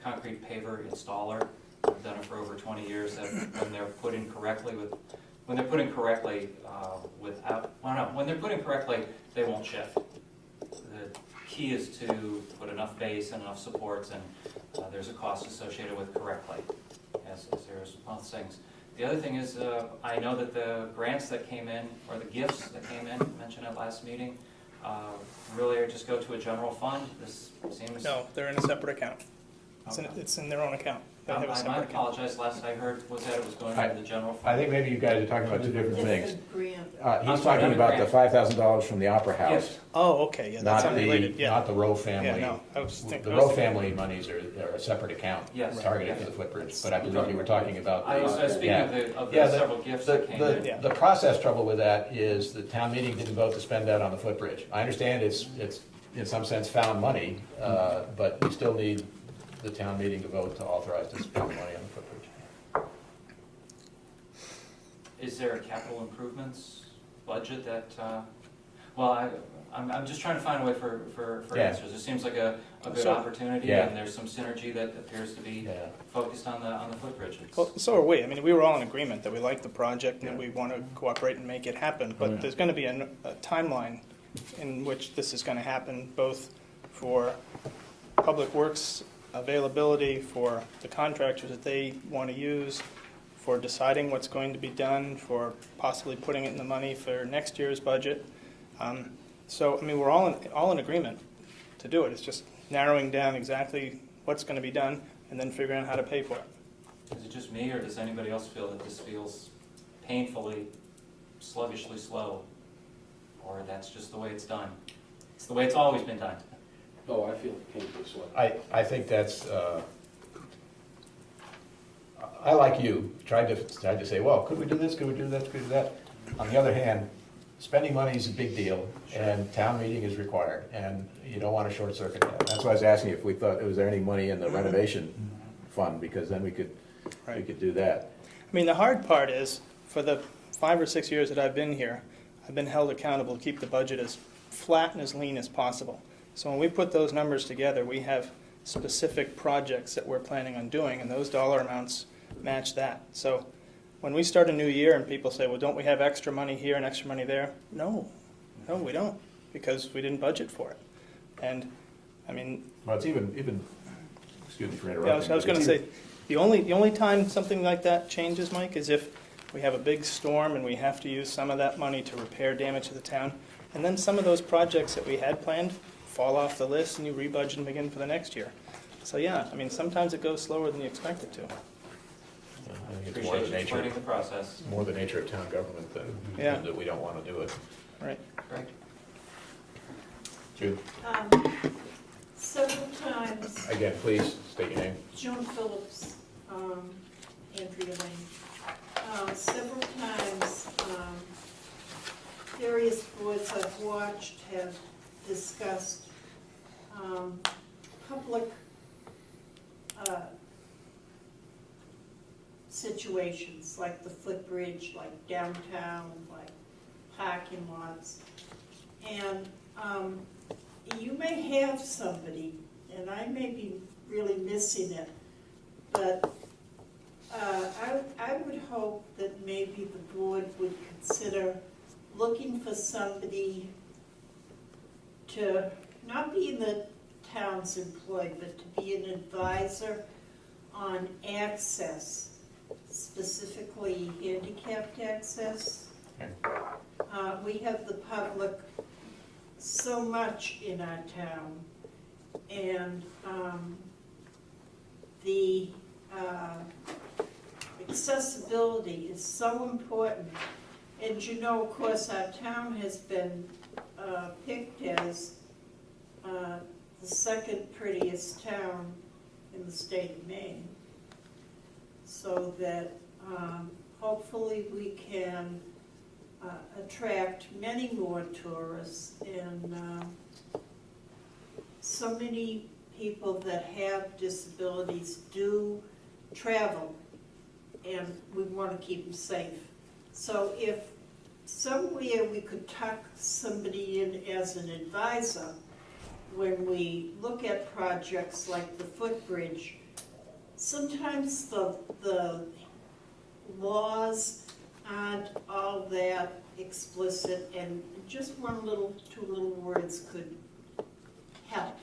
[SPEAKER 12] concrete paver installer, I've done it for over 20 years, that when they're put in correctly when they're put in correctly when they're put in correctly, they won't shift. The key is to put enough base and enough supports, and there's a cost associated with correctly, as there's most things. The other thing is, I know that the grants that came in, or the gifts that came in, mentioned at last meeting, really are just go to a general fund. This seems...
[SPEAKER 5] No, they're in a separate account. It's in their own account. They have a
[SPEAKER 12] I
[SPEAKER 5] separate
[SPEAKER 12] might
[SPEAKER 5] account.
[SPEAKER 12] apologize, last I heard was that it was going into the general fund.
[SPEAKER 1] I think maybe you guys are talking about two different things.
[SPEAKER 2] Grant.
[SPEAKER 1] He's talking about the $5,000 from the Opera House,
[SPEAKER 12] Yes.
[SPEAKER 5] Oh, okay, yeah, that's
[SPEAKER 1] not
[SPEAKER 5] unrelated,
[SPEAKER 1] the,
[SPEAKER 5] yeah.
[SPEAKER 1] not the Rowe family.
[SPEAKER 5] Yeah, no, I was thinking.
[SPEAKER 1] The Rowe family monies are a separate account
[SPEAKER 12] Yes.
[SPEAKER 1] targeted
[SPEAKER 12] Yes.
[SPEAKER 1] for the footbridge, but I believe you were talking about
[SPEAKER 12] I was
[SPEAKER 1] the...
[SPEAKER 12] speaking
[SPEAKER 1] yeah.
[SPEAKER 12] of
[SPEAKER 1] Yeah,
[SPEAKER 12] the several gifts that came in.
[SPEAKER 5] Yeah.
[SPEAKER 1] The process trouble with that is the town meeting didn't vote to spend that on the footbridge. I understand it's in some sense found money, but we still need the town meeting to vote to authorize to spend the money on the footbridge.
[SPEAKER 12] Is there a capital improvements budget that, well, I'm just trying to find a way for
[SPEAKER 1] Yeah.
[SPEAKER 12] answers. It seems like a good
[SPEAKER 5] So-
[SPEAKER 12] opportunity,
[SPEAKER 1] Yeah.
[SPEAKER 12] and there's some synergy that appears to be
[SPEAKER 1] Yeah.
[SPEAKER 12] focused on the footbridge. It's-
[SPEAKER 5] Well, so are we. I mean, we were all in agreement that we like the project and that we want to cooperate and make it happen.
[SPEAKER 7] Oh,
[SPEAKER 5] But
[SPEAKER 7] yeah.
[SPEAKER 5] there's going to be a timeline in which this is going to happen, both for public works availability, for the contractors that they want to use, for deciding what's going to be done, for possibly putting it in the money for next year's budget. So, I mean, we're all in agreement to do it. It's just narrowing down exactly what's going to be done and then figuring out how to pay for it.
[SPEAKER 12] Is it just me, or does anybody else feel that this feels painfully, sluggishly slow? Or that's just the way it's done? It's the way it's always been done.
[SPEAKER 13] Oh, I feel painfully slow.
[SPEAKER 1] I think that's, I, like you, tried to say, well, could we do this, could we do that, could we do that? On the other hand, spending money is a big deal, and town meeting is required, and you don't want to short circuit that. That's why I was asking if we thought, was there any money in the renovation fund, because then we could do that.
[SPEAKER 5] I mean, the hard part is, for the 5 or 6 years that I've been here, I've been held accountable to keep the budget as flat and as lean as possible. So when we put those numbers together, we have specific projects that we're planning on doing, and those dollar amounts match that. So when we start a new year and people say, well, don't we have extra money here and extra money there? No, we don't, because we didn't budget for it. And, I mean...
[SPEAKER 1] Well, it's even excuse me for
[SPEAKER 5] Yeah,
[SPEAKER 1] interrupting.
[SPEAKER 5] I was going to say, the only time something like that changes, Mike, is if we have a big storm and we have to use some of that money to repair damage to the town, and then some of those projects that we had planned fall off the list and you rebudget them again for the next year. So yeah, I mean, sometimes it goes slower than you expect it to.
[SPEAKER 1] I think it's more
[SPEAKER 12] Appreciate
[SPEAKER 1] the
[SPEAKER 12] you
[SPEAKER 1] nature,
[SPEAKER 12] explaining the process.
[SPEAKER 1] more the nature of town government than
[SPEAKER 5] Yeah.
[SPEAKER 1] that we don't want to do it.
[SPEAKER 5] Right.
[SPEAKER 12] Great.
[SPEAKER 1] Jude,
[SPEAKER 14] Several times,
[SPEAKER 1] again, please state your name.
[SPEAKER 14] Joan Phillips, Andrea Lane. Several times, various boards I've watched have discussed public situations, like the footbridge, like downtown, like parking lots. And you may have somebody, and I may be really missing it, but I would hope that maybe the board would consider looking for somebody to not be in the town's employ, but to be an advisor on access, specifically handicapped access.
[SPEAKER 1] Okay.
[SPEAKER 14] We have the public so much in our town, and the accessibility is so important. And you know, of course, our town has been picked as the second prettiest town in the state of Maine, so that hopefully we can attract many more tourists. And so many people that have disabilities do travel, and we want to keep them safe. So if somewhere we could tuck somebody in as an advisor when we look at projects like the Footbridge, sometimes the laws aren't all that explicit, and just two little words could help.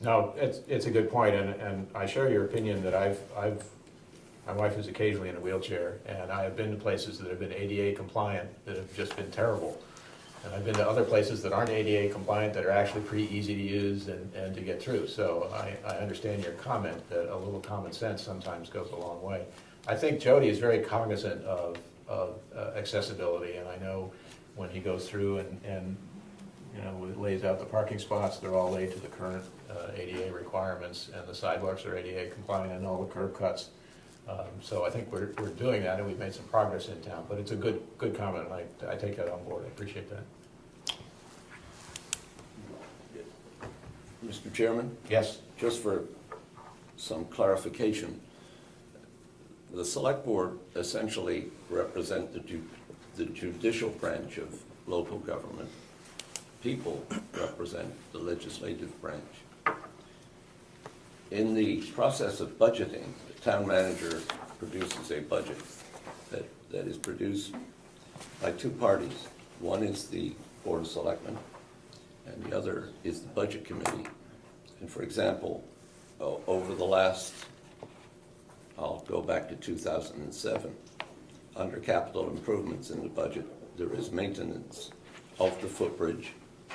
[SPEAKER 1] No, it's a good point, and I share your opinion that my wife is occasionally in a wheelchair, and I have been to places that have been ADA compliant that have just been terrible. And I've been to other places that aren't ADA compliant that are actually pretty easy to use and to get through. So I understand your comment that a little common sense sometimes goes a long way. I think Jody is very cognizant of accessibility, and I know when he goes through and lays out the parking spots, they're all laid to the current ADA requirements, and the sidewalks are ADA compliant, and all the curb cuts. So I think we're doing that, and we've made some progress in town. But it's a good comment, and I take that on board. I appreciate that.
[SPEAKER 4] Mr. Chairman?
[SPEAKER 1] Yes.
[SPEAKER 4] Just for some clarification, the Select Board essentially represent the judicial branch of local government. People represent the legislative branch. In the process of budgeting, the town manager produces a budget that is produced by two parties. One is the Board of Selectmen, and the other is the Budget Committee. And for example, over the last, I'll go back to 2007, under capital improvements in the budget, there is maintenance of the footbridge,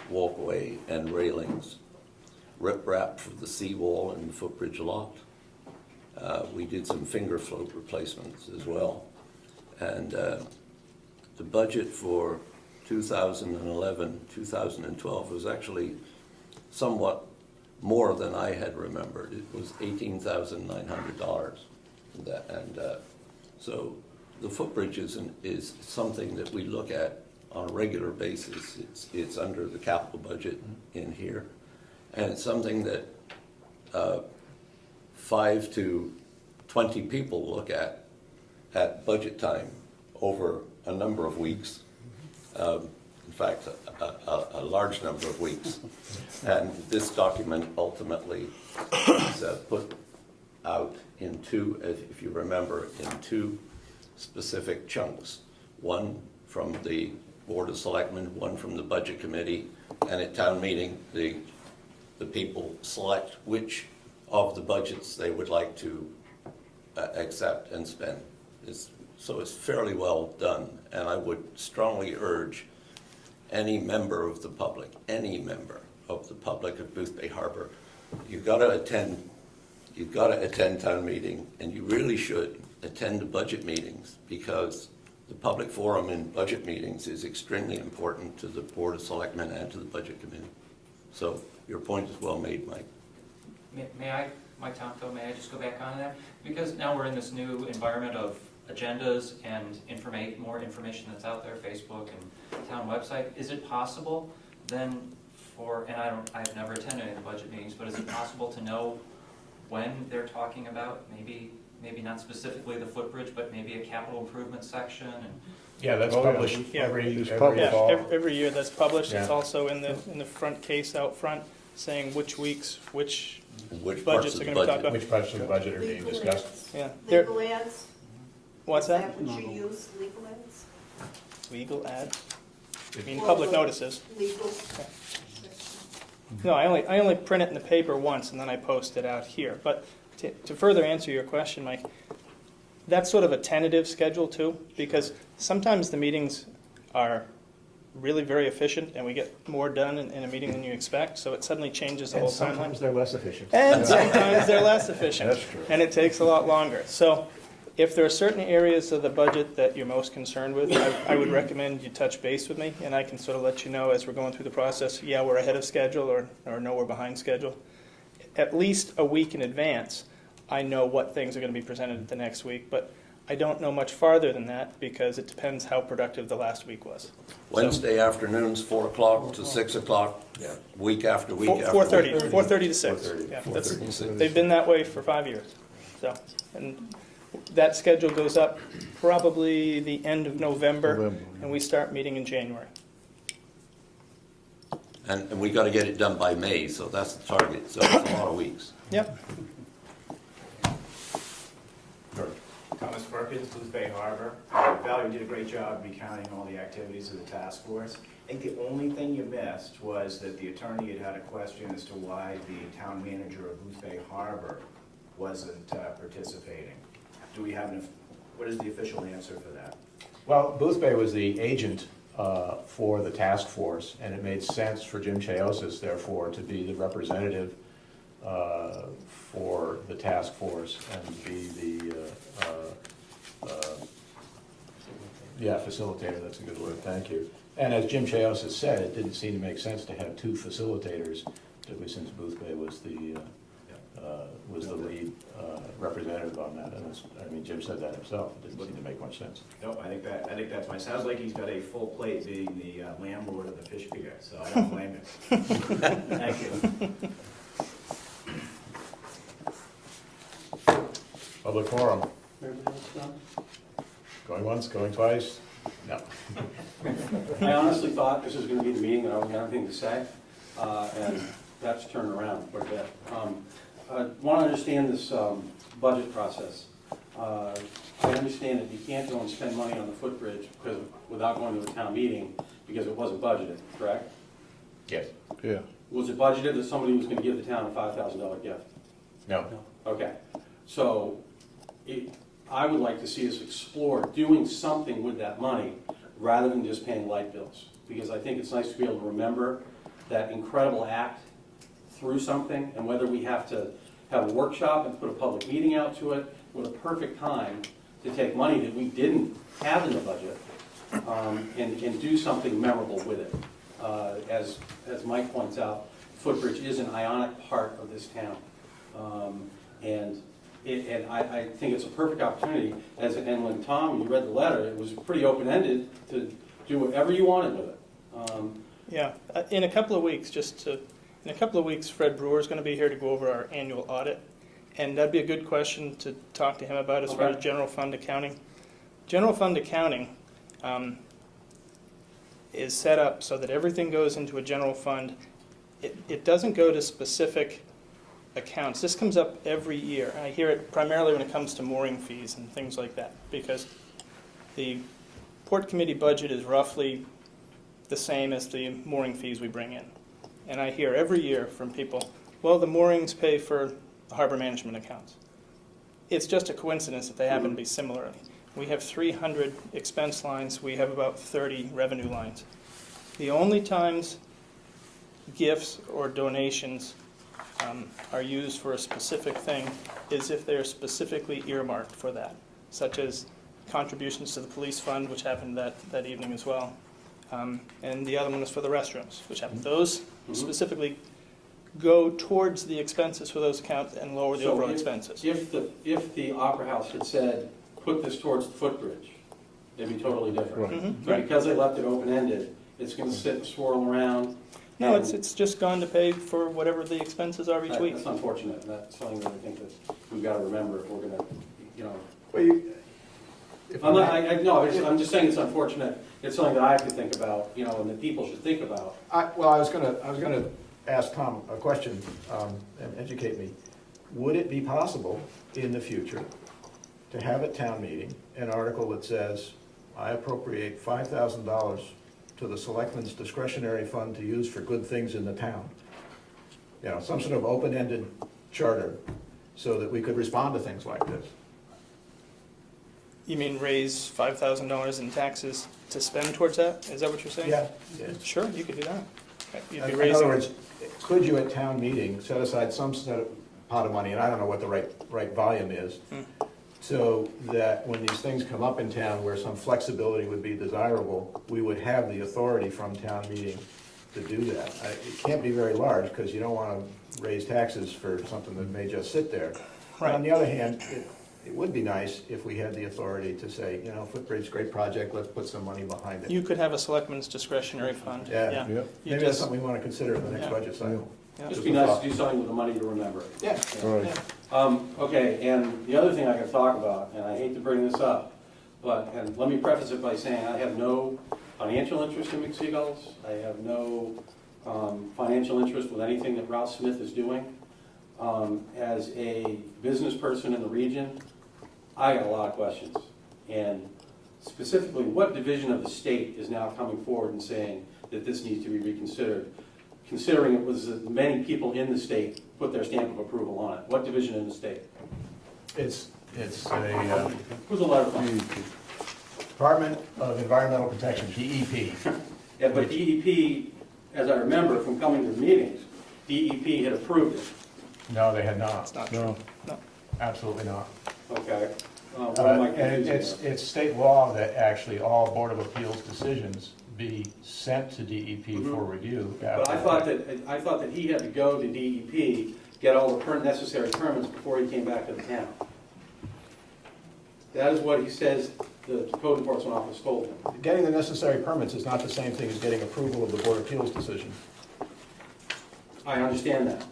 [SPEAKER 4] walkway, and railings, riprap for the seawall and the footbridge lot. We did some finger float replacements as well. And the budget for 2011, 2012 was actually somewhat more than I had remembered. It was $18,900. So the footbridge is something that we look at on a regular basis. It's under the capital budget in here. And it's something that 5 to 20 people look at budget time over a number of weeks. In fact, a large number of weeks. And this document ultimately is put out in two, if you remember, in two specific chunks. One from the Board of Selectmen, one from the Budget Committee, and at town meeting, the people select which of the budgets they would like to accept and spend. So it's fairly well done, and I would strongly urge any member of the public of Booth Bay Harbor, you've got to attend town meeting, and you really should attend the budget meetings, because the public forum in budget meetings is extremely important to the Board of Selectmen and to the Budget Committee. So your point is well made, Mike.
[SPEAKER 12] May I, Mike Tomko, may I just go back on that? Because now we're in this new environment of agendas and more information that's out there, Facebook and town website. Is it possible then I've never attended any of the budget meetings, but is it possible to know when they're talking about maybe not specifically the footbridge, but maybe a capital improvement section? And
[SPEAKER 1] Yeah, that's published
[SPEAKER 5] Yeah.
[SPEAKER 1] every
[SPEAKER 5] Yeah, every year that's published. It's
[SPEAKER 1] Yeah.
[SPEAKER 5] also in the front case out front, saying which weeks, which
[SPEAKER 4] Which parts
[SPEAKER 5] budgets
[SPEAKER 4] of
[SPEAKER 5] are
[SPEAKER 4] the
[SPEAKER 5] going to be talked
[SPEAKER 4] budget?
[SPEAKER 5] about.
[SPEAKER 1] which parts of the budget are being
[SPEAKER 14] Legal
[SPEAKER 1] discussed.
[SPEAKER 14] ads.
[SPEAKER 5] Yeah. There-
[SPEAKER 14] Legal ads?
[SPEAKER 5] What's
[SPEAKER 14] Is
[SPEAKER 5] that?
[SPEAKER 14] that what you use, legal ads?
[SPEAKER 5] Legal ads? I mean,
[SPEAKER 14] Well,
[SPEAKER 5] public
[SPEAKER 14] the
[SPEAKER 5] notices.
[SPEAKER 14] Legal.
[SPEAKER 5] No, I only print it in the paper once, and then I post it out here. But to further answer your question, Mike, that's sort of a tentative schedule too, because sometimes the meetings are really very efficient, and we get more done in a meeting than you expect, so it suddenly changes the
[SPEAKER 1] And
[SPEAKER 5] whole timeline.
[SPEAKER 1] sometimes they're less efficient.
[SPEAKER 5] And sometimes they're less efficient.
[SPEAKER 1] That's true.
[SPEAKER 5] And it takes a lot longer. So if there are certain areas of the budget that you're most concerned with, I would recommend you touch base with me, and I can sort of let you know as we're going through the process, yeah, we're ahead of schedule, or no, we're behind schedule. at least a week in advance, I know what things are going to be presented the next week, but I don't know much farther than that because it depends how productive the last week was.
[SPEAKER 4] Wednesday afternoons, 4 o'clock to 6 o'clock, week after week after
[SPEAKER 5] 4:30,
[SPEAKER 4] week.
[SPEAKER 5] 4:30 to 6.
[SPEAKER 1] 4:30,
[SPEAKER 5] Yeah,
[SPEAKER 4] 4:30 to 6.
[SPEAKER 5] they've been that way for 5 years. So, and that schedule goes up probably the end of November, and we start meeting in January.
[SPEAKER 4] And we got to get it done by May, so that's the target, so it's a lot of weeks.
[SPEAKER 5] Yep.
[SPEAKER 1] George.
[SPEAKER 15] Thomas Perkins, Booth Bay Harbor. Valerie did a great job recounting all the activities of the task force. I think the only thing you missed was that the attorney had a question as to why the town manager of Booth Bay Harbor wasn't participating. Do we have what is the official answer for that?
[SPEAKER 1] Well, Booth Bay was the agent for the task force, and it made sense for Jim Chaosis, therefore, to be the representative for the task force and be the facilitator. That's a good word. Thank you. And as Jim Chaosis said, it didn't seem to make sense to have two facilitators, particularly since Booth Bay was the lead representative on that. And I mean, Jim said that himself. It didn't seem to make much sense.
[SPEAKER 15] No, I think that's my, sounds like he's got a full plate being the landlord of the fish pier, so I don't blame him. Thank you.
[SPEAKER 1] Public forum. Going once, going twice? No.
[SPEAKER 16] I honestly thought this was going to be the meeting and I wouldn't have anything to say, and that's turned around quite a bit. I want to understand this budget process. I understand that you can't go and spend money on the Footbridge without going to a town meeting because it wasn't budgeted, correct?
[SPEAKER 1] Yes.
[SPEAKER 7] Yeah.
[SPEAKER 16] Was it budgeted that somebody was going to give the town a $5,000 gift?
[SPEAKER 1] No.
[SPEAKER 16] Okay, so I would like to see us explore doing something with that money rather than just paying light bills. Because I think it's nice to be able to remember that incredible act through something, and whether we have to have a workshop and put a public meeting out to it, what a perfect time to take money that we didn't have in the budget and do something memorable with it. As Mike points out, Footbridge is an ionic part of this town. And I think it's a perfect opportunity, and when Tom, you read the letter, it was pretty open-ended to do whatever you wanted with it.
[SPEAKER 5] Yeah, in a couple of weeks, Fred Brewer's going to be here to go over our annual audit, and that'd be a good question to talk to him about as far as general fund accounting. General fund accounting is set up so that everything goes into a general fund. It doesn't go to specific accounts. This comes up every year. I hear it primarily when it comes to mooring fees and things like that, because the Port Committee budget is roughly the same as the mooring fees we bring in. And I hear every year from people, well, the moorings pay for the harbor management accounts. It's just a coincidence that they happen to be similar. We have 300 expense lines. We have about 30 revenue lines. The only times gifts or donations are used for a specific thing is if they're specifically earmarked for that, such as contributions to the police fund, which happened that evening as well. And the other one is for the restrooms, which happened. Those specifically go towards the expenses for those accounts and lower the overall expenses.
[SPEAKER 16] If the Opera House had said, put this towards the Footbridge, it'd be totally different.
[SPEAKER 5] Mm-hmm.
[SPEAKER 16] But because they left it open-ended, it's going to sit and swirl around.
[SPEAKER 5] No, it's just gone to pay for whatever the expenses are each week.
[SPEAKER 16] That's unfortunate, and that's something that I think that we've got to remember if we're going to, I'm just saying it's unfortunate. It's something that I have to think about, and that people should think about.
[SPEAKER 1] I was gonna ask Tom a question and educate me. Would it be possible in the future to have at town meeting an article that says, I appropriate $5,000 to the selectmen's discretionary fund to use for good things in the town? Some sort of open-ended charter so that we could respond to things like this.
[SPEAKER 5] You mean raise $5,000 in taxes to spend towards that? Is that what you're saying?
[SPEAKER 1] Yeah.
[SPEAKER 5] Sure, you could do that. You'd be
[SPEAKER 1] In
[SPEAKER 5] raising.
[SPEAKER 1] other words, could you at town meeting set aside some sort of pot of money, and I don't know what the right volume is, so that when these things come up in town where some flexibility would be desirable, we would have the authority from town meeting to do that. It can't be very large, because you don't want to raise taxes for something that may just sit there. But on the other hand, it would be nice if we had the authority to say, you know, Footbridge, great project, let's put some money behind it.
[SPEAKER 5] You could have a selectman's discretionary fund.
[SPEAKER 1] Yeah.
[SPEAKER 5] You
[SPEAKER 1] Maybe that's something we want to consider in the next
[SPEAKER 5] Yeah.
[SPEAKER 1] budget cycle.
[SPEAKER 5] Yeah.
[SPEAKER 16] Just be nice to do something with the money to remember it.
[SPEAKER 1] Yeah.
[SPEAKER 7] Right.
[SPEAKER 16] Okay, and the other thing I can talk about, and I hate to bring this up, and let me preface it by saying I have no financial interest in McSeagul's. I have no financial interest with anything that Ralph Smith is doing. As a business person in the region, I got a lot of questions. And specifically, what division of the state is now coming forward and saying that this needs to be reconsidered, considering it was that many people in the state put their stamp of approval on it? What division in the state?
[SPEAKER 1] It's a
[SPEAKER 16] Who's the letter from?
[SPEAKER 1] Department of Environmental Protection, DEP.
[SPEAKER 16] Yeah, but DEP, as I remember from coming to the meetings, DEP had approved it.
[SPEAKER 1] No, they had not.
[SPEAKER 5] It's not true. No.
[SPEAKER 1] Absolutely not.
[SPEAKER 16] Okay. What am I
[SPEAKER 1] And
[SPEAKER 16] confusing
[SPEAKER 1] it's state law that actually all Board of Appeals decisions be sent to DEP for review.
[SPEAKER 16] But I thought that he had to go to DEP, get all the necessary permits before he came back to the town. That is what he says the code enforcement office told him.
[SPEAKER 1] Getting the necessary permits is not the same thing as getting approval of the Board of Appeals decision.
[SPEAKER 16] I understand that,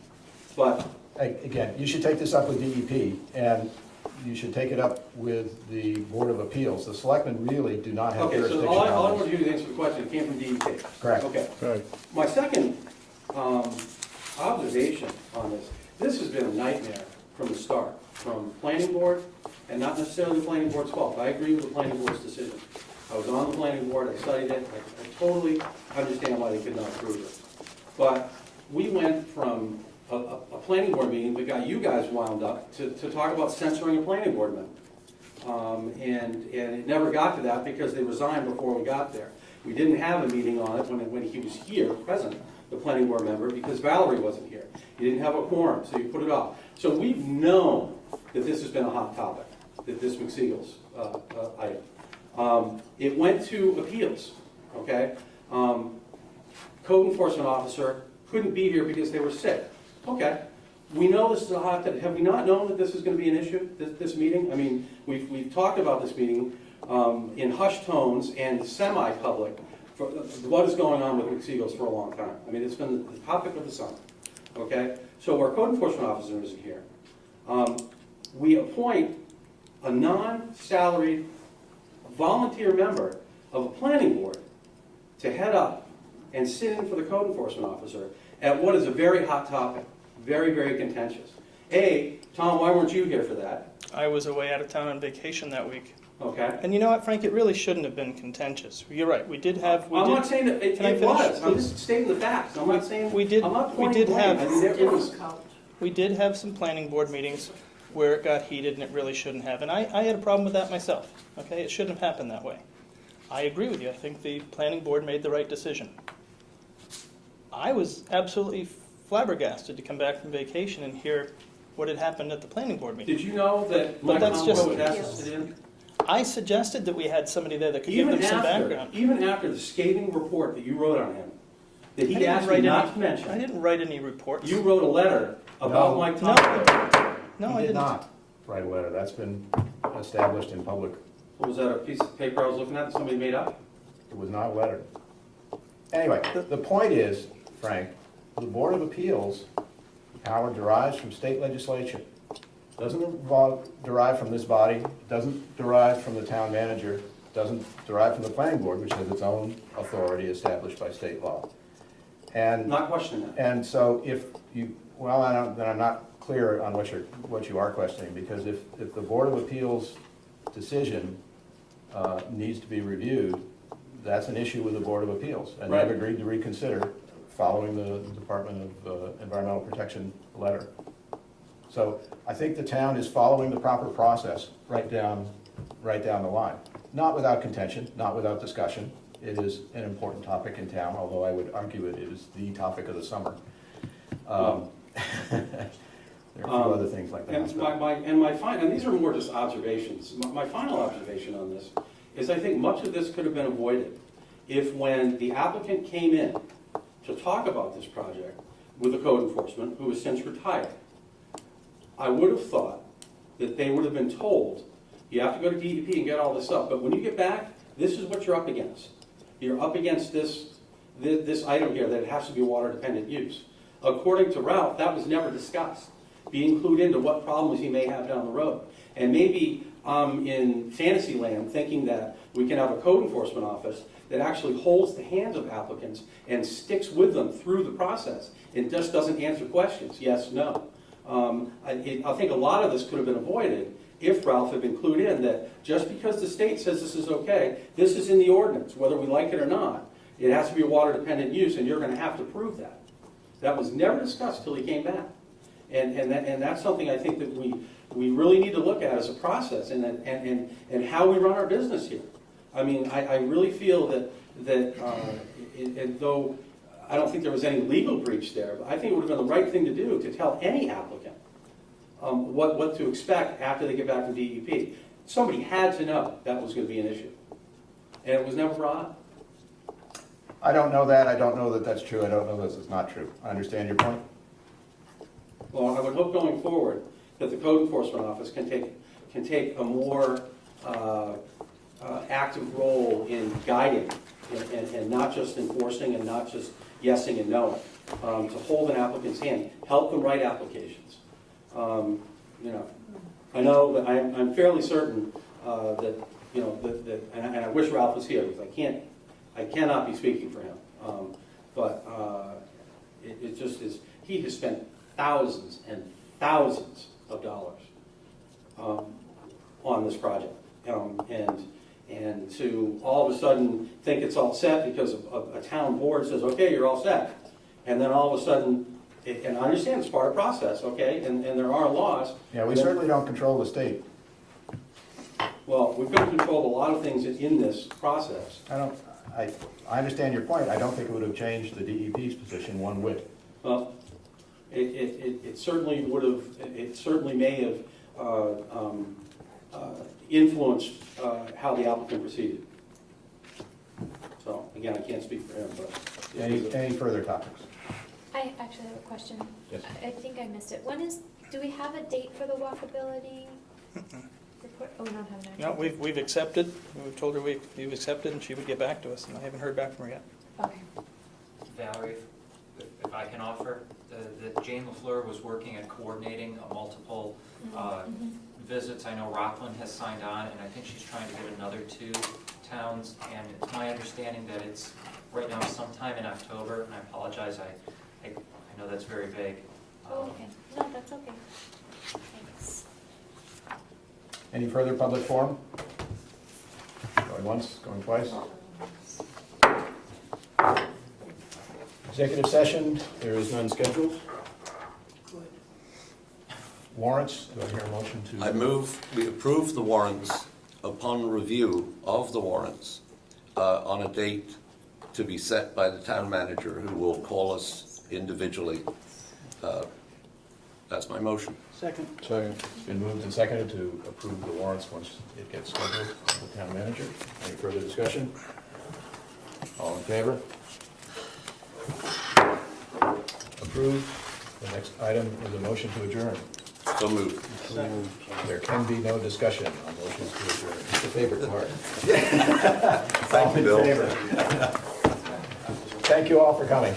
[SPEAKER 16] but
[SPEAKER 1] Again, you should take this up with DEP, and you should take it up with the Board of Appeals. The selectmen really do not have
[SPEAKER 16] okay,
[SPEAKER 1] jurisdiction
[SPEAKER 16] so all I
[SPEAKER 1] on
[SPEAKER 16] want
[SPEAKER 1] this.
[SPEAKER 16] you to do is answer the question. It came from DEP.
[SPEAKER 1] Correct.
[SPEAKER 16] Okay.
[SPEAKER 7] Right.
[SPEAKER 16] My second observation on this, this has been a nightmare from the start, from planning board, and not necessarily the planning board's fault. I agree with the planning board's decision. I was on the planning board, I studied it, I totally understand why they could not approve it. But we went from a planning board meeting that got you guys wound up to talk about censoring a planning board member. And it never got to that because they resigned before we got there. We didn't have a meeting on it when he was here, present, the planning board member, because Valerie wasn't here. You didn't have a quorum, so you put it off. So we've known that this has been a hot topic, that this McSeagul's item. It went to appeals, okay? Code enforcement officer couldn't be here because they were sick. Okay, we know this is a hot topic. Have we not known that this is going to be an issue, this meeting? I mean, we've talked about this meeting in hushed tones and semi-public for what is going on with McSeagul's for a long time. I mean, it's been the topic of the summer, okay? So our code enforcement officer isn't here. We appoint a non-salaried volunteer member of a planning board to head up and sit in for the code enforcement officer at what is a very hot topic, very, very contentious. Tom, why weren't you here for that?
[SPEAKER 5] I was away out of town on vacation that week.
[SPEAKER 16] Okay.
[SPEAKER 5] And you know what, Frank, it really shouldn't have been contentious. You're right, we did have...
[SPEAKER 16] I'm not saying that it
[SPEAKER 5] Can I finish,
[SPEAKER 16] was. I'm
[SPEAKER 5] please?
[SPEAKER 16] just stating the facts. I'm not saying...
[SPEAKER 5] We did-
[SPEAKER 16] I'm not
[SPEAKER 5] we
[SPEAKER 16] pointing
[SPEAKER 5] did
[SPEAKER 16] blame.
[SPEAKER 5] have-
[SPEAKER 16] I mean, it was...
[SPEAKER 5] We did have some planning board meetings where it got heated and it really shouldn't have. And I had a problem with that myself, okay? It shouldn't have happened that way. I agree with you. I think the planning board made the right decision. I was absolutely flabbergasted to come back from vacation and hear what had happened at the planning board meeting.
[SPEAKER 16] Did you know that
[SPEAKER 5] But
[SPEAKER 16] Mike
[SPEAKER 5] that's just-
[SPEAKER 16] Conway was asked to sit in?
[SPEAKER 5] I suggested that we had somebody there that could give them some background.
[SPEAKER 16] Even after the scathing report that you wrote on him, that
[SPEAKER 5] I
[SPEAKER 16] he
[SPEAKER 5] didn't
[SPEAKER 16] asked me
[SPEAKER 5] write
[SPEAKER 16] not
[SPEAKER 5] any-
[SPEAKER 16] to mention,
[SPEAKER 5] I didn't write any reports.
[SPEAKER 16] you wrote a letter about
[SPEAKER 1] No.
[SPEAKER 16] Mike
[SPEAKER 5] No.
[SPEAKER 16] Conway.
[SPEAKER 5] No, I
[SPEAKER 1] He did
[SPEAKER 5] didn't.
[SPEAKER 1] not write a letter. That's been established in public.
[SPEAKER 16] What was that, a piece of paper I was looking at that somebody made up?
[SPEAKER 1] It was not a letter. Anyway, the point is, Frank, the Board of Appeals power derives from state legislation. Doesn't derive from this body, doesn't derive from the town manager, doesn't derive from the planning board, which has its own authority established by state law. And
[SPEAKER 16] Not questioning that.
[SPEAKER 1] and so if you, well, then I'm not clear on what you are questioning, because if the Board of Appeals decision needs to be reviewed, that's an issue with the Board of Appeals, and they've
[SPEAKER 16] Right.
[SPEAKER 1] agreed to reconsider following the Department of Environmental Protection letter. So I think the town is following the proper process right down the line. Not without contention, not without discussion. It is an important topic in town, although I would argue it is the topic of the summer. There are a few other things like that.
[SPEAKER 16] And these are more just observations. My final observation on this is I think much of this could have been avoided if when the applicant came in to talk about this project with the code enforcement, who has since retired. I would have thought that they would have been told, you have to go to DEP and get all this stuff, but when you get back, this is what you're up against. You're up against this item here, that it has to be water-dependent use. According to Ralph, that was never discussed. Be included into what problems he may have down the road. And maybe I'm in fantasy land thinking that we can have a code enforcement office that actually holds the hands of applicants and sticks with them through the process and just doesn't answer questions, yes, no. I think a lot of this could have been avoided if Ralph had been clued in that just because the state says this is okay, this is in the ordinance, whether we like it or not. It has to be a water-dependent use, and you're going to have to prove that. That was never discussed till he came back. And that's something I think that we really need to look at as a process and how we run our business here. I mean, I really feel that though I don't think there was any legal breach there, but I think it would have been the right thing to do to tell any applicant what to expect after they get back from DEP. Somebody had to know that was going to be an issue. And it was never brought up.
[SPEAKER 1] I don't know that. I don't know that that's true. I don't know that it's not true. I understand your point.
[SPEAKER 16] Well, I would hope going forward that the code enforcement office can take a more active role in guiding and not just enforcing and not just yesing and knowing. To hold an applicant's hand, help them write applications. I know that I'm fairly certain that and I wish Ralph was here because I cannot be speaking for him. But it just is. He has spent thousands and thousands of dollars on this project, and to all of a sudden think it's all set because a town board says, okay, you're all set, and then all of a sudden, and I understand it's part of the process, okay, and there are laws.
[SPEAKER 1] Yeah, we certainly don't control the state.
[SPEAKER 16] Well, we could control a lot of things in this process.
[SPEAKER 1] I understand your point. I don't think it would have changed the DEP's position one whit.
[SPEAKER 16] Well, it certainly would have. It certainly may have influenced how the applicant proceeded. So again, I can't speak for him, but
[SPEAKER 1] Any further topics?
[SPEAKER 8] I actually have a question.
[SPEAKER 1] Yes.
[SPEAKER 8] I think I missed it. Do we have a date for the walkability report? Oh, we don't have an actual.
[SPEAKER 5] No, we've accepted. We've told her we've accepted, and she would get back to us, and I haven't heard back from her yet.
[SPEAKER 8] Okay.
[SPEAKER 12] Valerie, if I can offer, that Jane LaFleur was working at coordinating multiple visits. I know Rockland has signed on, and I think she's trying to get another 2 towns, and it's my understanding that it's right now sometime in October, and I apologize, I know that's very vague.
[SPEAKER 8] Oh, okay. No, that's okay. Thanks.
[SPEAKER 1] Any further public forum? Going once, going twice? Executive session, there is none scheduled.
[SPEAKER 2] Good.
[SPEAKER 1] Warrants, do I hear a motion to?
[SPEAKER 4] I move we approve the warrants upon review of the warrants on a date to be set by the town manager, who will call us individually. That's my motion.
[SPEAKER 5] Second.
[SPEAKER 1] Second. It's been moved and seconded to approve the warrants once it gets scheduled with the town manager. Any further discussion? All in favor? Approved. The next item is a motion to adjourn.
[SPEAKER 4] So moved.
[SPEAKER 1] There can be no discussion on motions to adjourn. It's the favorite part.
[SPEAKER 4] Thank you, Bill.
[SPEAKER 1] All in favor? Thank you all for coming.